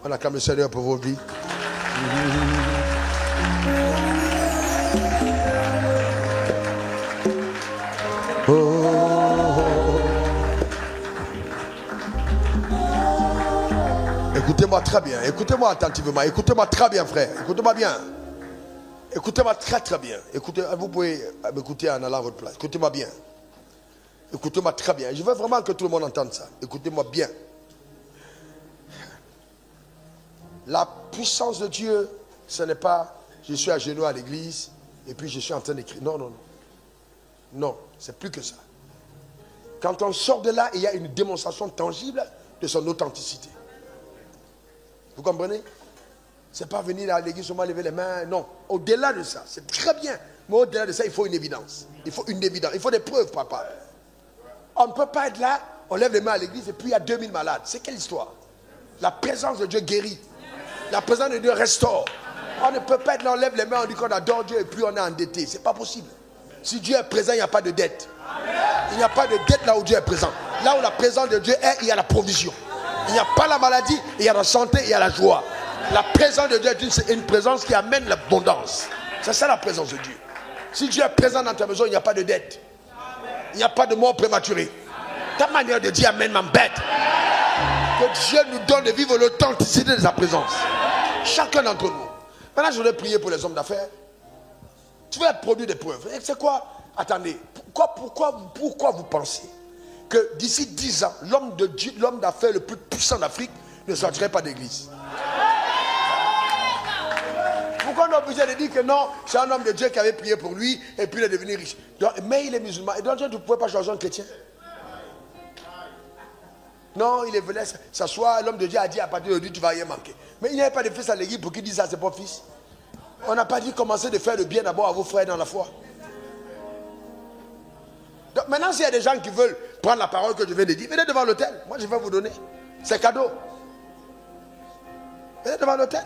On acclame le Seigneur pour vos vies. Écoutez-moi très bien, écoutez-moi attentivement, écoutez-moi très bien, frère, écoutez-moi bien. Écoutez-moi très très bien. Écoutez, vous pouvez m'écouter en allant à votre place. Écoutez-moi bien. Écoutez-moi très bien. Je veux vraiment que tout le monde entende ça. Écoutez-moi bien. La puissance de Dieu, ce n'est pas je suis à genoux à l'église et puis je suis en train d'écrire. Non, non, non. Non, c'est plus que ça. Quand on sort de là, il y a une démonstration tangible de son authenticité. Vous comprenez? C'est pas venir à l'église seulement lever les mains. Non, au-delà de ça, c'est très bien. Mais au-delà de ça, il faut une évidence. Il faut une évidence. Il faut des preuves, papa. On ne peut pas être là, on lève les mains à l'église et puis il y a 2000 malades. C'est quelle histoire? La présence de Dieu guérit. La présence de Dieu restaure. On ne peut pas être là, on lève les mains, on dit qu'on adore Dieu et puis on est endetté. C'est pas possible. Si Dieu est présent, il n'y a pas de dette. Il n'y a pas de dette là où Dieu est présent. Là où la présence de Dieu est, il y a la provision. Il n'y a pas la maladie, il y a la santé, il y a la joie. La présence de Dieu est une présence qui amène l'abondance. C'est ça la présence de Dieu. Si Dieu est présent dans ta maison, il n'y a pas de dette. Il n'y a pas de mort prématurée. Ta manière de dire amen m'embête. Que Dieu nous donne de vivre l'authenticité de sa présence. Chacun d'entre nous. Maintenant, je voudrais prier pour les hommes d'affaires. Tu veux produire des preuves. Et c'est quoi? Attendez. Pourquoi vous pensez que d'ici 10 ans, l'homme de Dieu, l'homme d'affaires le plus puissant d'Afrique ne sortirait pas d'église? Pourquoi on est obligé de dire que non, c'est un homme de Dieu qui avait prié pour lui et puis il est devenu riche? Donc, mais il est musulman. Et donc, tu ne pouvais pas changer un chrétien? Non, il voulait s'asseoir. L'homme de Dieu a dit à partir d'aujourd'hui, tu ne vas rien manquer. Mais il n'y avait pas de fils à l'église pour qu'il dise ça à ses propres fils. On n'a pas dit commencer de faire le bien d'abord à vos frères dans la foi. Donc maintenant, s'il y a des gens qui veulent prendre la parole que je viens de dire, venez devant l'autel. Moi, je vais vous donner. C'est cadeau. Venez devant l'autel.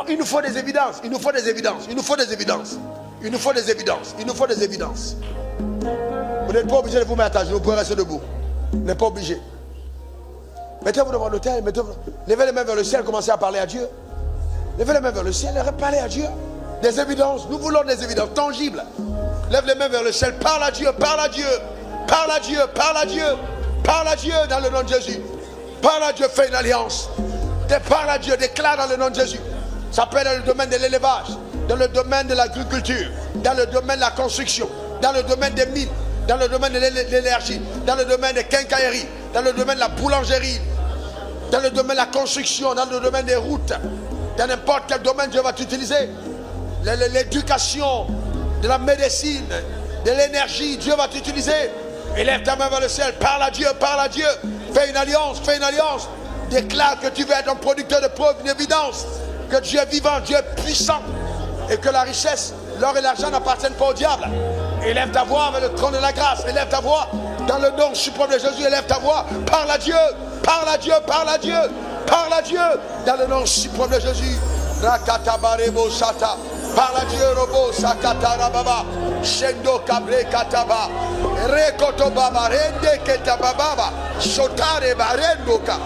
Il nous faut des évidences. Il nous faut des évidences. Il nous faut des évidences. Il nous faut des évidences. Il nous faut des évidences. Vous n'êtes pas obligé de vous mettre à genoux. Vous pouvez rester debout. Vous n'êtes pas obligé. Mettez-vous devant l'autel. Levez les mains vers le ciel. Commencez à parler à Dieu. Levez les mains vers le ciel et parlez à Dieu. Des évidences. Nous voulons des évidences tangibles. Lève les mains vers le ciel. Parle à Dieu. Parle à Dieu. Parle à Dieu. Parle à Dieu. Parle à Dieu dans le nom de Jésus. Parle à Dieu. Fais une alliance. Parle à Dieu. Déclare dans le nom de Jésus. Ça peut être dans le domaine de l'élevage, dans le domaine de l'agriculture, dans le domaine de la construction, dans le domaine des mines, dans le domaine de l'énergie, dans le domaine des quincailleries, dans le domaine de la boulangerie, dans le domaine de la construction, dans le domaine des routes, dans n'importe quel domaine Dieu va t'utiliser. L'éducation, de la médecine, de l'énergie, Dieu va t'utiliser. Élève ta main vers le ciel, parle à Dieu, fais une alliance, déclare que tu veux être un producteur de preuves, une évidence. Que Dieu est vivant, Dieu est puissant. Et que la richesse, l'or et l'argent n'appartiennent pas au diable. Élève ta voix vers le trône de la grâce. Élève ta voix dans le nom suprême de Jésus. Élève ta voix. Parle à Dieu. Parle à Dieu. Parle à Dieu. Parle à Dieu. Dans le nom suprême de Jésus. Rakatabarebo Sata. Parle à Dieu. Robo Sakatara Baba. Shendo Kabre Kataba. Rekoto Baba. Rende Ketababa. Sotare Barendoka.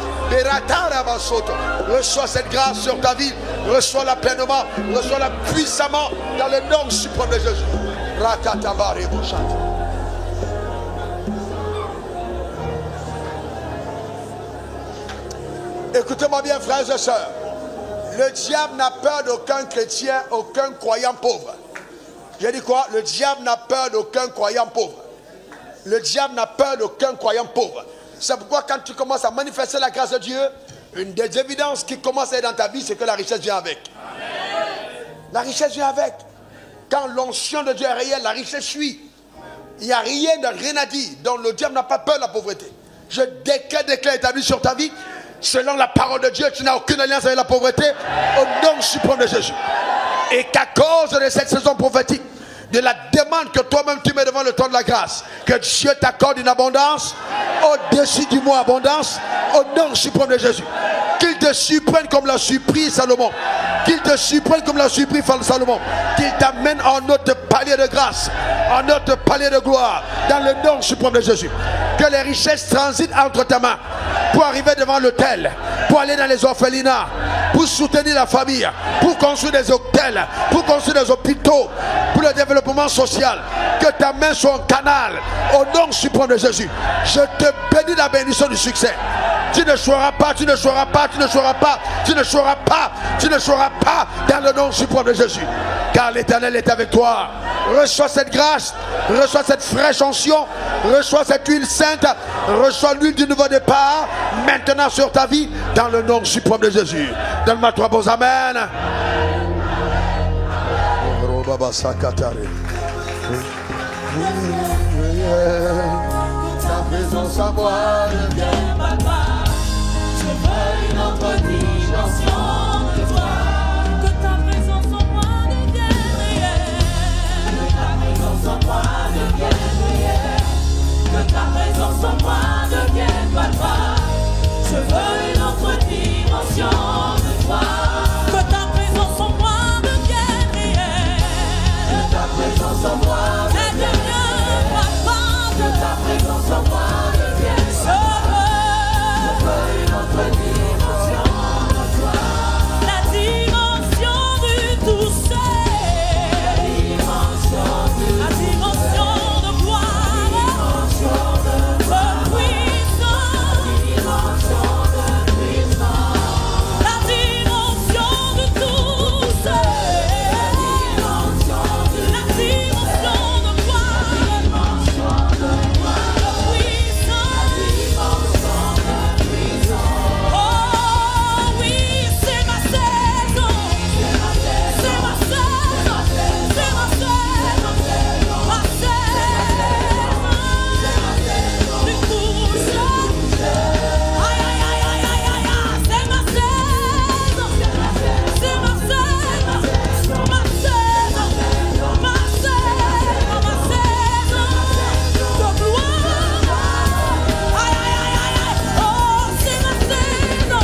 Reçois cette grâce sur ta vie. Reçois-la pleinement. Reçois-la puissamment dans le nom suprême de Jésus. Écoutez-moi bien, frères et sœurs. Le diable n'a peur d'aucun chrétien, aucun croyant pauvre. J'ai dit quoi? Le diable n'a peur d'aucun croyant pauvre. Le diable n'a peur d'aucun croyant pauvre. C'est pourquoi quand tu commences à manifester la grâce de Dieu, une des évidences qui commence à être dans ta vie, c'est que la richesse vient avec. Amen. La richesse vient avec. Quand l'onction de Dieu est réelle, la richesse suit. Il n'y a rien à dire. Donc le diable n'a pas peur de la pauvreté. Je déclare établi sur ta vie Selon la parole de Dieu, tu n'as aucune alliance avec la pauvreté. Au nom suprême de Jésus. Et qu'à cause de cette saison prophétique, de la demande que toi-même tu mets devant le trône de la grâce, que Dieu t'accorde une abondance au-dessus du mot abondance, au nom suprême de Jésus. Qu'il te surprenne comme l'a surpris Salomon. Qu'il te surprenne comme l'a surpris Salomon. Qu'il t'amène en autre palier de grâce, en autre palier de gloire, dans le nom suprême de Jésus. Que les richesses transitent entre tes mains pour arriver devant l'autel, pour aller dans les orphelinats, pour soutenir la famille, pour construire des hôtels, pour construire des hôpitaux, pour le développement social. Que ta main soit un canal au nom suprême de Jésus. Je te bénis la bénédiction du succès. Tu ne choiras pas, tu ne choiras pas, tu ne choiras pas, tu ne choiras pas, tu ne choiras pas dans le nom suprême de Jésus. Car l'Éternel est avec toi. Reçois cette grâce, reçois cette fraîche onction, reçois cette huile sainte, reçois l'huile du nouveau départ maintenant sur ta vie dans le nom suprême de Jésus. Donne-moi 3 bons amen. Ta présence à moi devient ma gloire. Je veux une autre dimension de toi. Que ta présence en moi devienne réelle. Que ta présence en moi devienne réelle. Que ta présence en moi devienne ma gloire. Je veux une autre dimension de toi. Que ta présence en moi devienne réelle. Que ta présence en moi Elle devient ma femme. que ta présence en moi devienne Je veux une autre dimension de toi. la dimension du tout seul. La dimension de gloire. De puissance. La dimension de tout seul. La dimension de gloire. De puissance. Oh oui, c'est ma saison. C'est ma saison. C'est ma saison. Ma saison. Du tout seul. Aïe, aïe, aïe, aïe, aïe, aïe, aïe. C'est ma saison. C'est ma saison. Ma saison. Ma saison. Ma saison. De gloire. Aïe, aïe, aïe, aïe, aïe. Oh, c'est ma saison.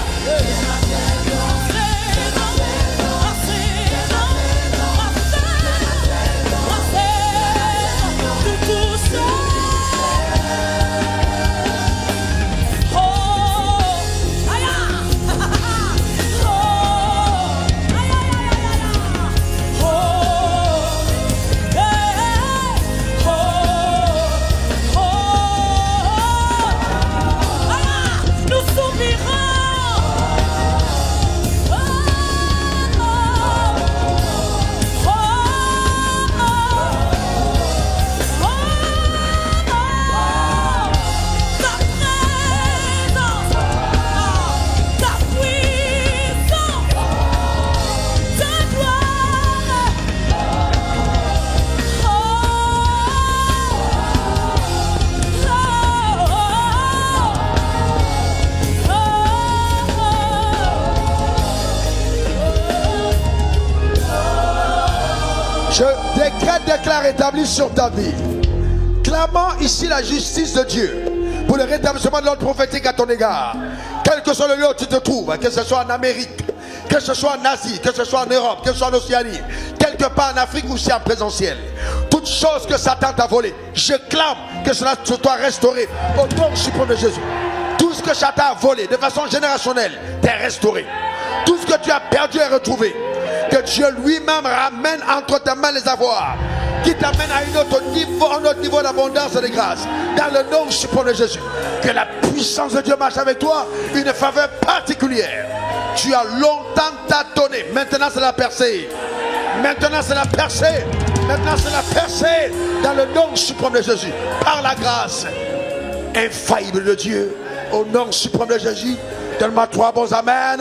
Nous Je déclare établi sur ta vie. Clamant ici la justice de Dieu pour le rétablissement de l'ordre prophétique à ton égard. Quel que soit le lieu où tu te trouves, que ce soit en Amérique, que ce soit en Asie, que ce soit en Europe, que ce soit en Océanie, quelque part en Afrique ou si en présentiel. Toute chose que Satan t'a volé, je clame que cela soit restauré au nom suprême de Jésus. Tout ce que Satan a volé de façon générationnelle t'est restauré. Tout ce que tu as perdu est retrouvé. Que Dieu lui-même ramène entre tes mains les avoirs, qui t'amène à un autre niveau d'abondance et de grâce, dans le nom suprême de Jésus. Que la puissance de Dieu marche avec toi, une faveur particulière. Tu as longtemps tâtonné, maintenant c'est la percée. Maintenant c'est la percée. Maintenant c'est la percée, dans le nom suprême de Jésus, par la grâce infaillible de Dieu, au nom suprême de Jésus. Donne-moi 3 bons amen.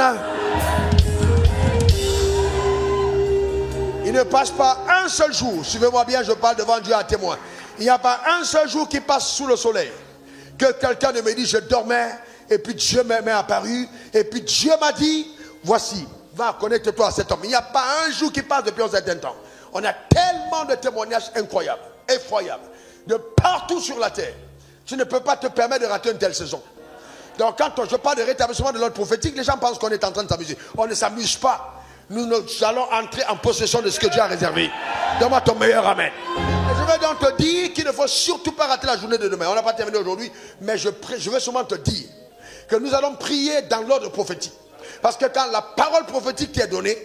Il ne passe pas un seul jour, suivez-moi bien, je parle devant Dieu à témoin. Il n'y a pas un seul jour qui passe sous le soleil que quelqu'un ne me dit je dormais Et puis Dieu m'est apparu. Et puis Dieu m'a dit, voici, va, connecte-toi à cet homme. Il n'y a pas un jour qui passe depuis un certain temps. On a tellement de témoignages incroyables, effroyables, de partout sur la terre. Tu ne peux pas te permettre de rater une telle saison. Donc quand je parle de rétablissement de l'ordre prophétique, les gens pensent qu'on est en train de s'amuser. On ne s'amuse pas. Nous allons entrer en possession de ce que Dieu a réservé. Donne-moi ton meilleur amen. Et je vais donc te dire qu'il ne faut surtout pas rater la journée de demain. On n'a pas terminé aujourd'hui, mais je vais seulement te dire que nous allons prier dans l'ordre prophétique. Parce que quand la parole prophétique t'est donnée,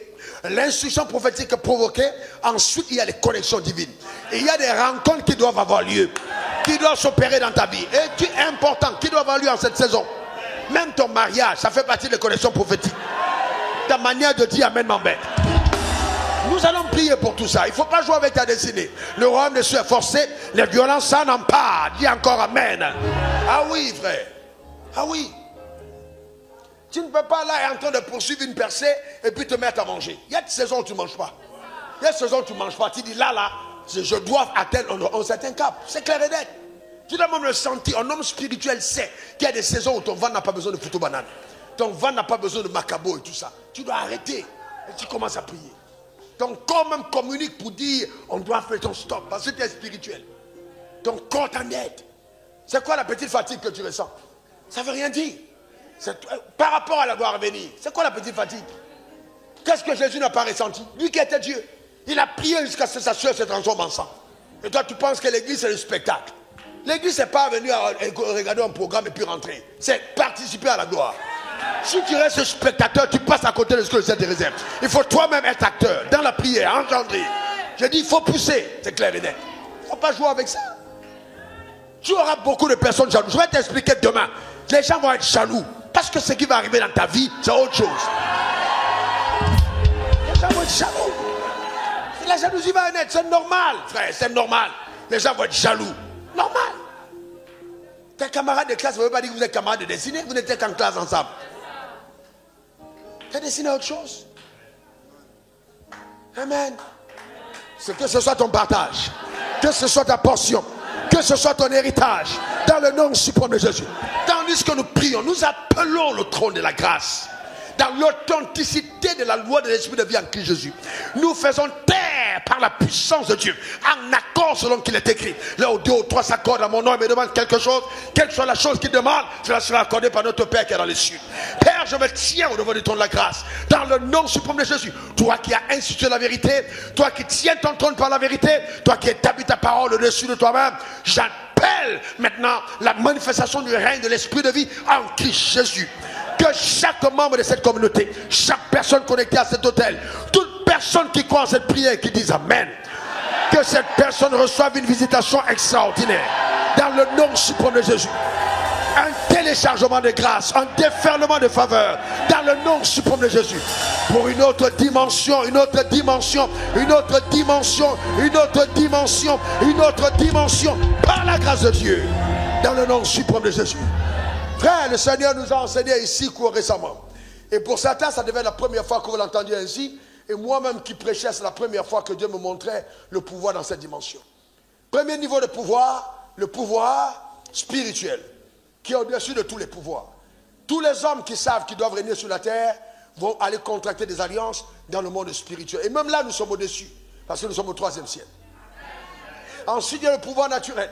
l'instruction prophétique est provoquée, ensuite il y a les connexions divines. Et il y a des rencontres qui doivent avoir lieu, qui doivent s'opérer dans ta vie. Et qui est important, qui doivent avoir lieu en cette saison. Même ton mariage, ça fait partie des connexions prophétiques. Ta manière de dire amen m'embête. Nous allons prier pour tout ça. Il ne faut pas jouer avec ta destinée. Le royaume des cieux est forcé. Les violences, ça n'en pas. Dis encore amen. Ah oui, frère. Ah oui. Tu ne peux pas là être en train de poursuivre une percée et puis te mettre à manger. Il y a des saisons où tu ne manges pas. Il y a des saisons où tu ne manges pas. Tu dis là, je dois atteindre un certain cap. C'est clair et net. Tu dois même le sentir. Un homme spirituel sait qu'il y a des saisons où ton ventre n'a pas besoin de photo banane. Ton ventre n'a pas besoin de macabo et tout ça. Tu dois arrêter. Et tu commences à prier. Ton corps même communique pour dire on doit faire ton stop. Parce que tu es spirituel. Ton corps t'en aide. C'est quoi la petite fatigue que tu ressens? Ça ne veut rien dire. Par rapport à la gloire à venir. C'est quoi la petite fatigue? Qu'est-ce que Jésus n'a pas ressenti? Lui qui était Dieu. Il a prié jusqu'à ce que sa sueur se transforme en sang. Et toi tu penses que l'église c'est le spectacle. L'église c'est pas venir regarder un programme et puis rentrer. C'est participer à la gloire. Si tu restes spectateur, tu passes à côté de ce que le Seigneur te réserve. Il faut toi-même être acteur dans la prière, engendrer. Je dis, il faut pousser, c'est clair et net. Il ne faut pas jouer avec ça. Tu auras beaucoup de personnes jalouses. Je vais t'expliquer demain. Les gens vont être jaloux. Parce que ce qui va arriver dans ta vie, c'est autre chose. Les gens vont être jaloux. La jalousie va naître, c'est normal, frère, c'est normal. Les gens vont être jaloux. Normal. Tes camarades de classe, ça ne veut pas dire que vous êtes camarades de dessinée, vous n'êtes qu'en classe ensemble. Tu as dessiné autre chose. Amen. C'est que ce soit ton partage, que ce soit ta portion, que ce soit ton héritage, dans le nom suprême de Jésus. Tandis que nous prions, nous appelons le trône de la grâce, dans l'authenticité de la loi de l'Esprit de vie en Christ Jésus. Nous faisons taire par la puissance de Dieu, en accord selon qu'il est écrit. Là où deux ou trois s'accordent à mon nom et me demandent quelque chose, quelle soit la chose qu'ils demandent, cela sera accordé par notre Père qui est dans les cieux. Père, je me tiens au devant du trône de la grâce, dans le nom suprême de Jésus. Toi qui as institué la vérité, toi qui tiens ton trône par la vérité, toi qui établis ta parole au-dessus de toi-même, j'appelle maintenant la manifestation du règne de l'Esprit de vie en Christ Jésus. Que chaque membre de cette communauté, chaque personne connectée à cet hôtel, toute personne qui croit en cette prière, qui dise Amen, que cette personne reçoive une visitation extraordinaire dans le nom suprême de Jésus. Un téléchargement de grâce, un déferlement de faveur dans le nom suprême de Jésus. Pour une autre dimension, une autre dimension, une autre dimension, une autre dimension, une autre dimension, par la grâce de Dieu, dans le nom suprême de Jésus. Frère, le Seigneur nous a enseigné ici récemment. Et pour certains, ça devait être la première fois que vous l'entendiez ainsi. Et moi-même qui prêchais, c'est la première fois que Dieu me montrait le pouvoir dans cette dimension. Premier niveau de pouvoir, le pouvoir spirituel, qui est au-dessus de tous les pouvoirs. Tous les hommes qui savent qu'ils doivent régner sur la terre vont aller contracter des alliances dans le monde spirituel. Et même là, nous sommes au-dessus, parce que nous sommes au 3e siècle. Ensuite, il y a le pouvoir naturel.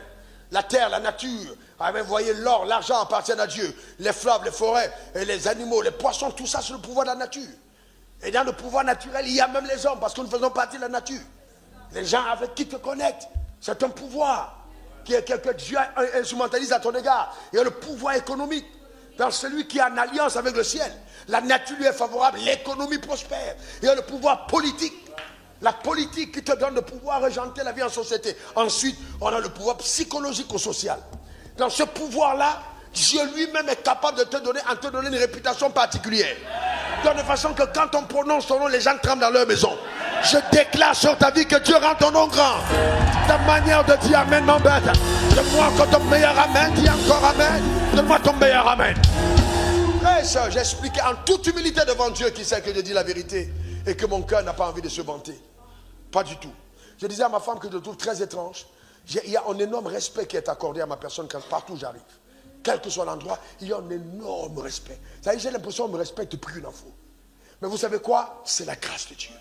La terre, la nature, vous voyez, l'or, l'argent appartiennent à Dieu. Les fleuves, les forêts, et les animaux, les poissons, tout ça, c'est le pouvoir de la nature. Et dans le pouvoir naturel, il y a même les hommes, parce que nous faisons partie de la nature. Les gens avec qui te connectent, c'est un pouvoir que Dieu instrumentalise à ton égard. Il y a le pouvoir économique, dans celui qui est en alliance avec le ciel. La nature lui est favorable, l'économie prospère. Il y a le pouvoir politique. La politique qui te donne le pouvoir de régenter la vie en société. Ensuite, on a le pouvoir psychologique ou social. Dans ce pouvoir-là, Dieu lui-même est capable de te donner une réputation particulière. De façon que quand on prononce ton nom, les gens tremblent dans leur maison. Je déclare sur ta vie que Dieu rend ton nom grand. Ta manière de dire Amen m'embête. Donne-moi encore ton meilleur Amen. Dis encore Amen. Donne-moi ton meilleur Amen. Frère et sœur, j'ai expliqué en toute humilité devant Dieu qui sait que je dis la vérité et que mon cœur n'a pas envie de se vanter. Pas du tout. Je disais à ma femme que je trouve très étrange. Il y a un énorme respect qui est accordé à ma personne partout où j'arrive. quel que soit l'endroit, il y a un énorme respect. Ça y est, j'ai l'impression qu'on me respecte plus qu'une info. Mais vous savez quoi? C'est la grâce de Dieu.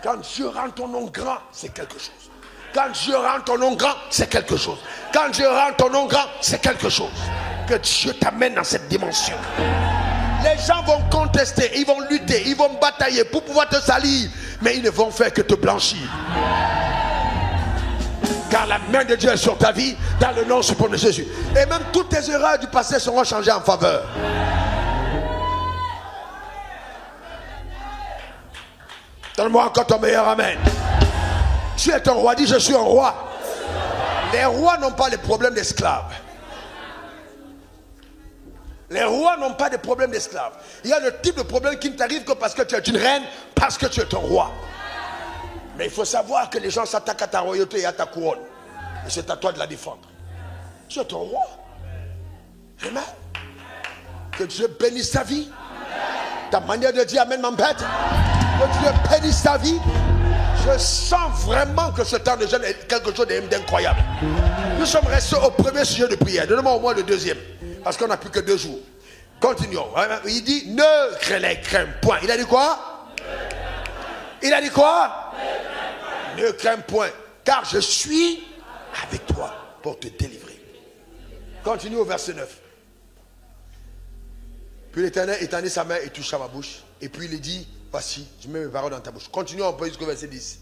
Quand Dieu rend ton nom grand, c'est quelque chose. Quand Dieu rend ton nom grand, c'est quelque chose. Quand Dieu rend ton nom grand, c'est quelque chose. Que Dieu t'amène dans cette dimension. Les gens vont contester, ils vont lutter, ils vont batailler pour pouvoir te salir, mais ils ne vont faire que te blanchir. Car la main de Dieu est sur ta vie, dans le nom suprême de Jésus. Et même toutes tes erreurs du passé seront changées en faveur. Donne-moi encore ton meilleur amen. Tu es un roi, dis je suis un roi. Les rois n'ont pas les problèmes d'esclaves. Les rois n'ont pas de problème d'esclaves. Il y a le type de problème qui ne t'arrive que parce que tu es une reine, parce que tu es un roi. Mais il faut savoir que les gens s'attaquent à ta royauté et à ta couronne. Et c'est à toi de la défendre. Tu es ton roi. Amen. Que Dieu bénisse ta vie. Ta manière de dire amen m'embête. Que Dieu bénisse ta vie. Je sens vraiment que ce temps de jeûne est quelque chose d'incroyable. Nous sommes restés au premier sujet de prière. Donne-moi au moins le deuxième. Parce qu'on n'a plus que 2 jours. Continuons. Il dit ne crains point. Il a dit quoi? Il a dit quoi? Ne crains point. Car je suis avec toi pour te délivrer. Continue au verset 9. Puis l'Éternel étendit sa main et toucha ma bouche. Et puis il dit voici, je mets mes paroles dans ta bouche. Continuons un peu jusqu'au verset 10.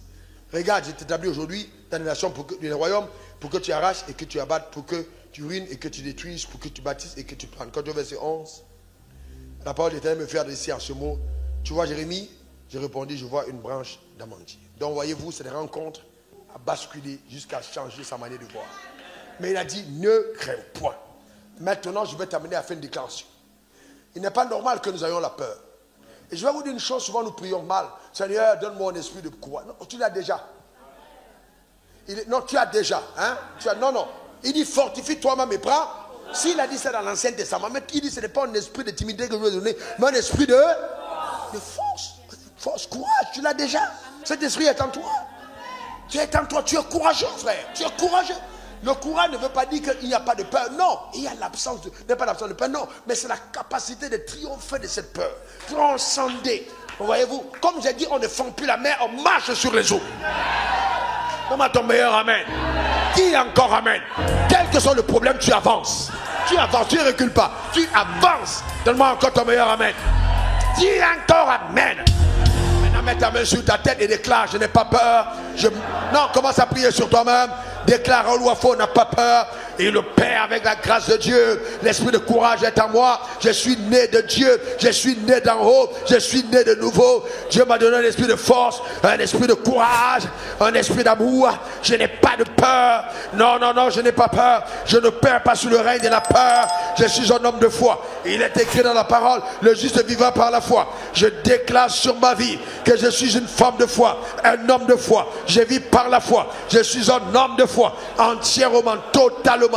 Regarde, je t'établis aujourd'hui dans les nations, dans les royaumes, pour que tu arraches et que tu abattes, pour que tu ruines et que tu détruises, pour que tu bâtisses et que tu prennes. Quand au verset 11, la parole de l'Éternel me fait adresser en ce mot. Tu vois Jérémie? J'ai répondu, je vois une branche d'amandier. Donc voyez-vous, c'est des rencontres à basculer jusqu'à changer sa manière de voir. Mais il a dit, ne crains point. Maintenant, je vais t'amener à faire une déclaration. Il n'est pas normal que nous ayons la peur. Et je vais vous dire une chose, souvent nous prions mal. Seigneur, donne-moi un esprit de courage. Non, tu l'as déjà. Non, tu as déjà. Hein? Non. Il dit, fortifie toi-même et prends. S'il a dit ça dans l'Ancien Testament, mais il dit, ce n'est pas un esprit de timidité que je vais donner, mais un esprit de force. Force, courage, tu l'as déjà. Cet esprit est en toi. Tu es en toi, tu es courageux, frère. Tu es courageux. Le courage ne veut pas dire qu'il n'y a pas de peur. Non, il y a l'absence de... n'est pas l'absence de peur, non. Mais c'est la capacité de triompher de cette peur. Transcender. Voyez-vous, comme j'ai dit, on ne fend plus la mer, on marche sur les eaux. Donne-moi ton meilleur amen. Dis encore amen. Quel que soit le problème, tu avances. Tu avances, tu ne recules pas. Tu avances. Donne-moi encore ton meilleur amen. Dis encore amen. Maintenant, mets ta main sur ta tête et déclare, je n'ai pas peur. Non, commence à prier sur toi-même. Déclare en loi faux, n'a pas peur. Et le Père, avec la grâce de Dieu, l'esprit de courage est en moi. Je suis né de Dieu, je suis né d'en haut, je suis né de nouveau. Dieu m'a donné un esprit de force, un esprit de courage, un esprit d'amour. Je n'ai pas de peur. Non, je n'ai pas peur. Je ne perds pas sous le règne de la peur. Je suis un homme de foi. Il est écrit dans la parole, le juste vivra par la foi. Je déclare sur ma vie que je suis une femme de foi, un homme de foi. Je vis par la foi. Je suis un homme de foi, entièrement, totalement.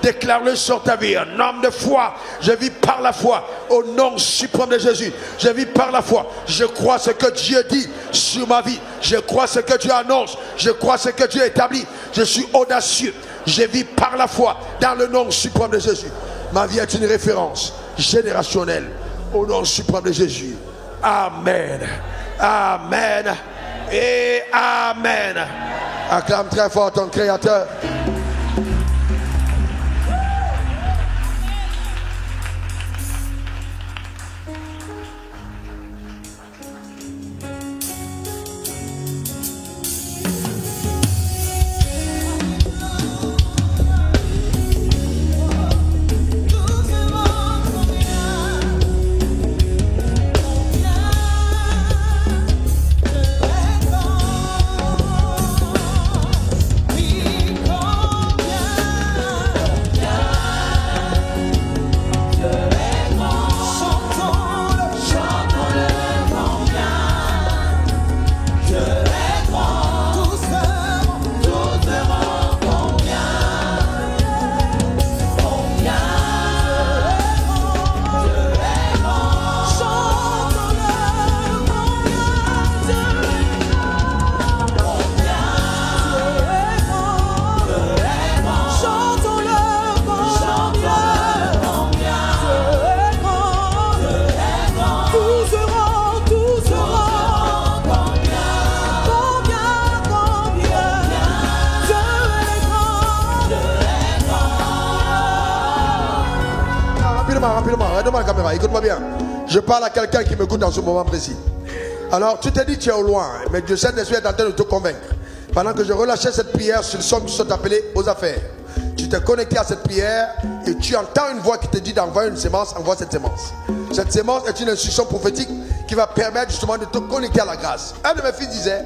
Déclare-le sur ta vie, un homme de foi. Je vis par la foi au nom suprême de Jésus. Je vis par la foi. Je crois ce que Dieu dit sur ma vie. Je crois ce que Dieu annonce. Je crois ce que Dieu établit. Je suis audacieux. Je vis par la foi dans le nom suprême de Jésus. Ma vie est une référence générationnelle au nom suprême de Jésus. Amen. Amen et amen. Acclame très fort ton Créateur. Because rapidement, regarde-moi la caméra, écoute-moi bien. Je parle à quelqu'un qui m'écoute dans ce moment précis. Alors, tu t'es dit, tu es au loin, mais Dieu Saint-Esprit est en train de te convaincre. Pendant que je relâchais cette prière sur le son qui sont appelés aux affaires, tu t'es connecté à cette prière et tu entends une voix qui te dit d'envoyer une sémence, envoie cette sémence. Cette sémence est une instruction prophétique qui va permettre justement de te connecter à la grâce. Un de mes fils disait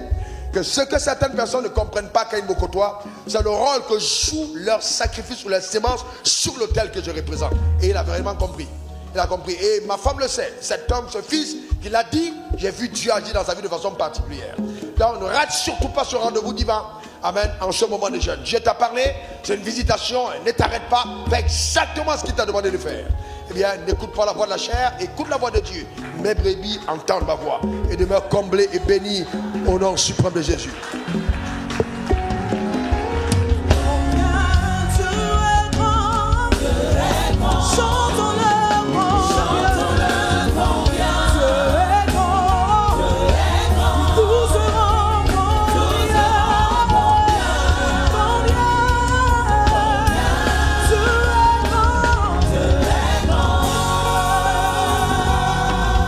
que ce que certaines personnes ne comprennent pas quand ils me côtoient, c'est le rôle que joue leur sacrifice ou leur sémence sur l'autel que je représente. Et il a vraiment compris. Il a compris. Et ma femme le sait. Cet homme, ce fils, qui l'a dit, j'ai vu Dieu agir dans sa vie de façon particulière. Donc ne rate surtout pas ce rendez-vous divin. Amen. En ce moment de jeûne. Dieu t'a parlé, c'est une visitation. Ne t'arrête pas. Fais exactement ce qu'il t'a demandé de faire. Eh bien, n'écoute pas la voix de la chair, écoute la voix de Dieu. Mes brebis entendent ma voix. Et demeure comblé et béni au nom suprême de Jésus.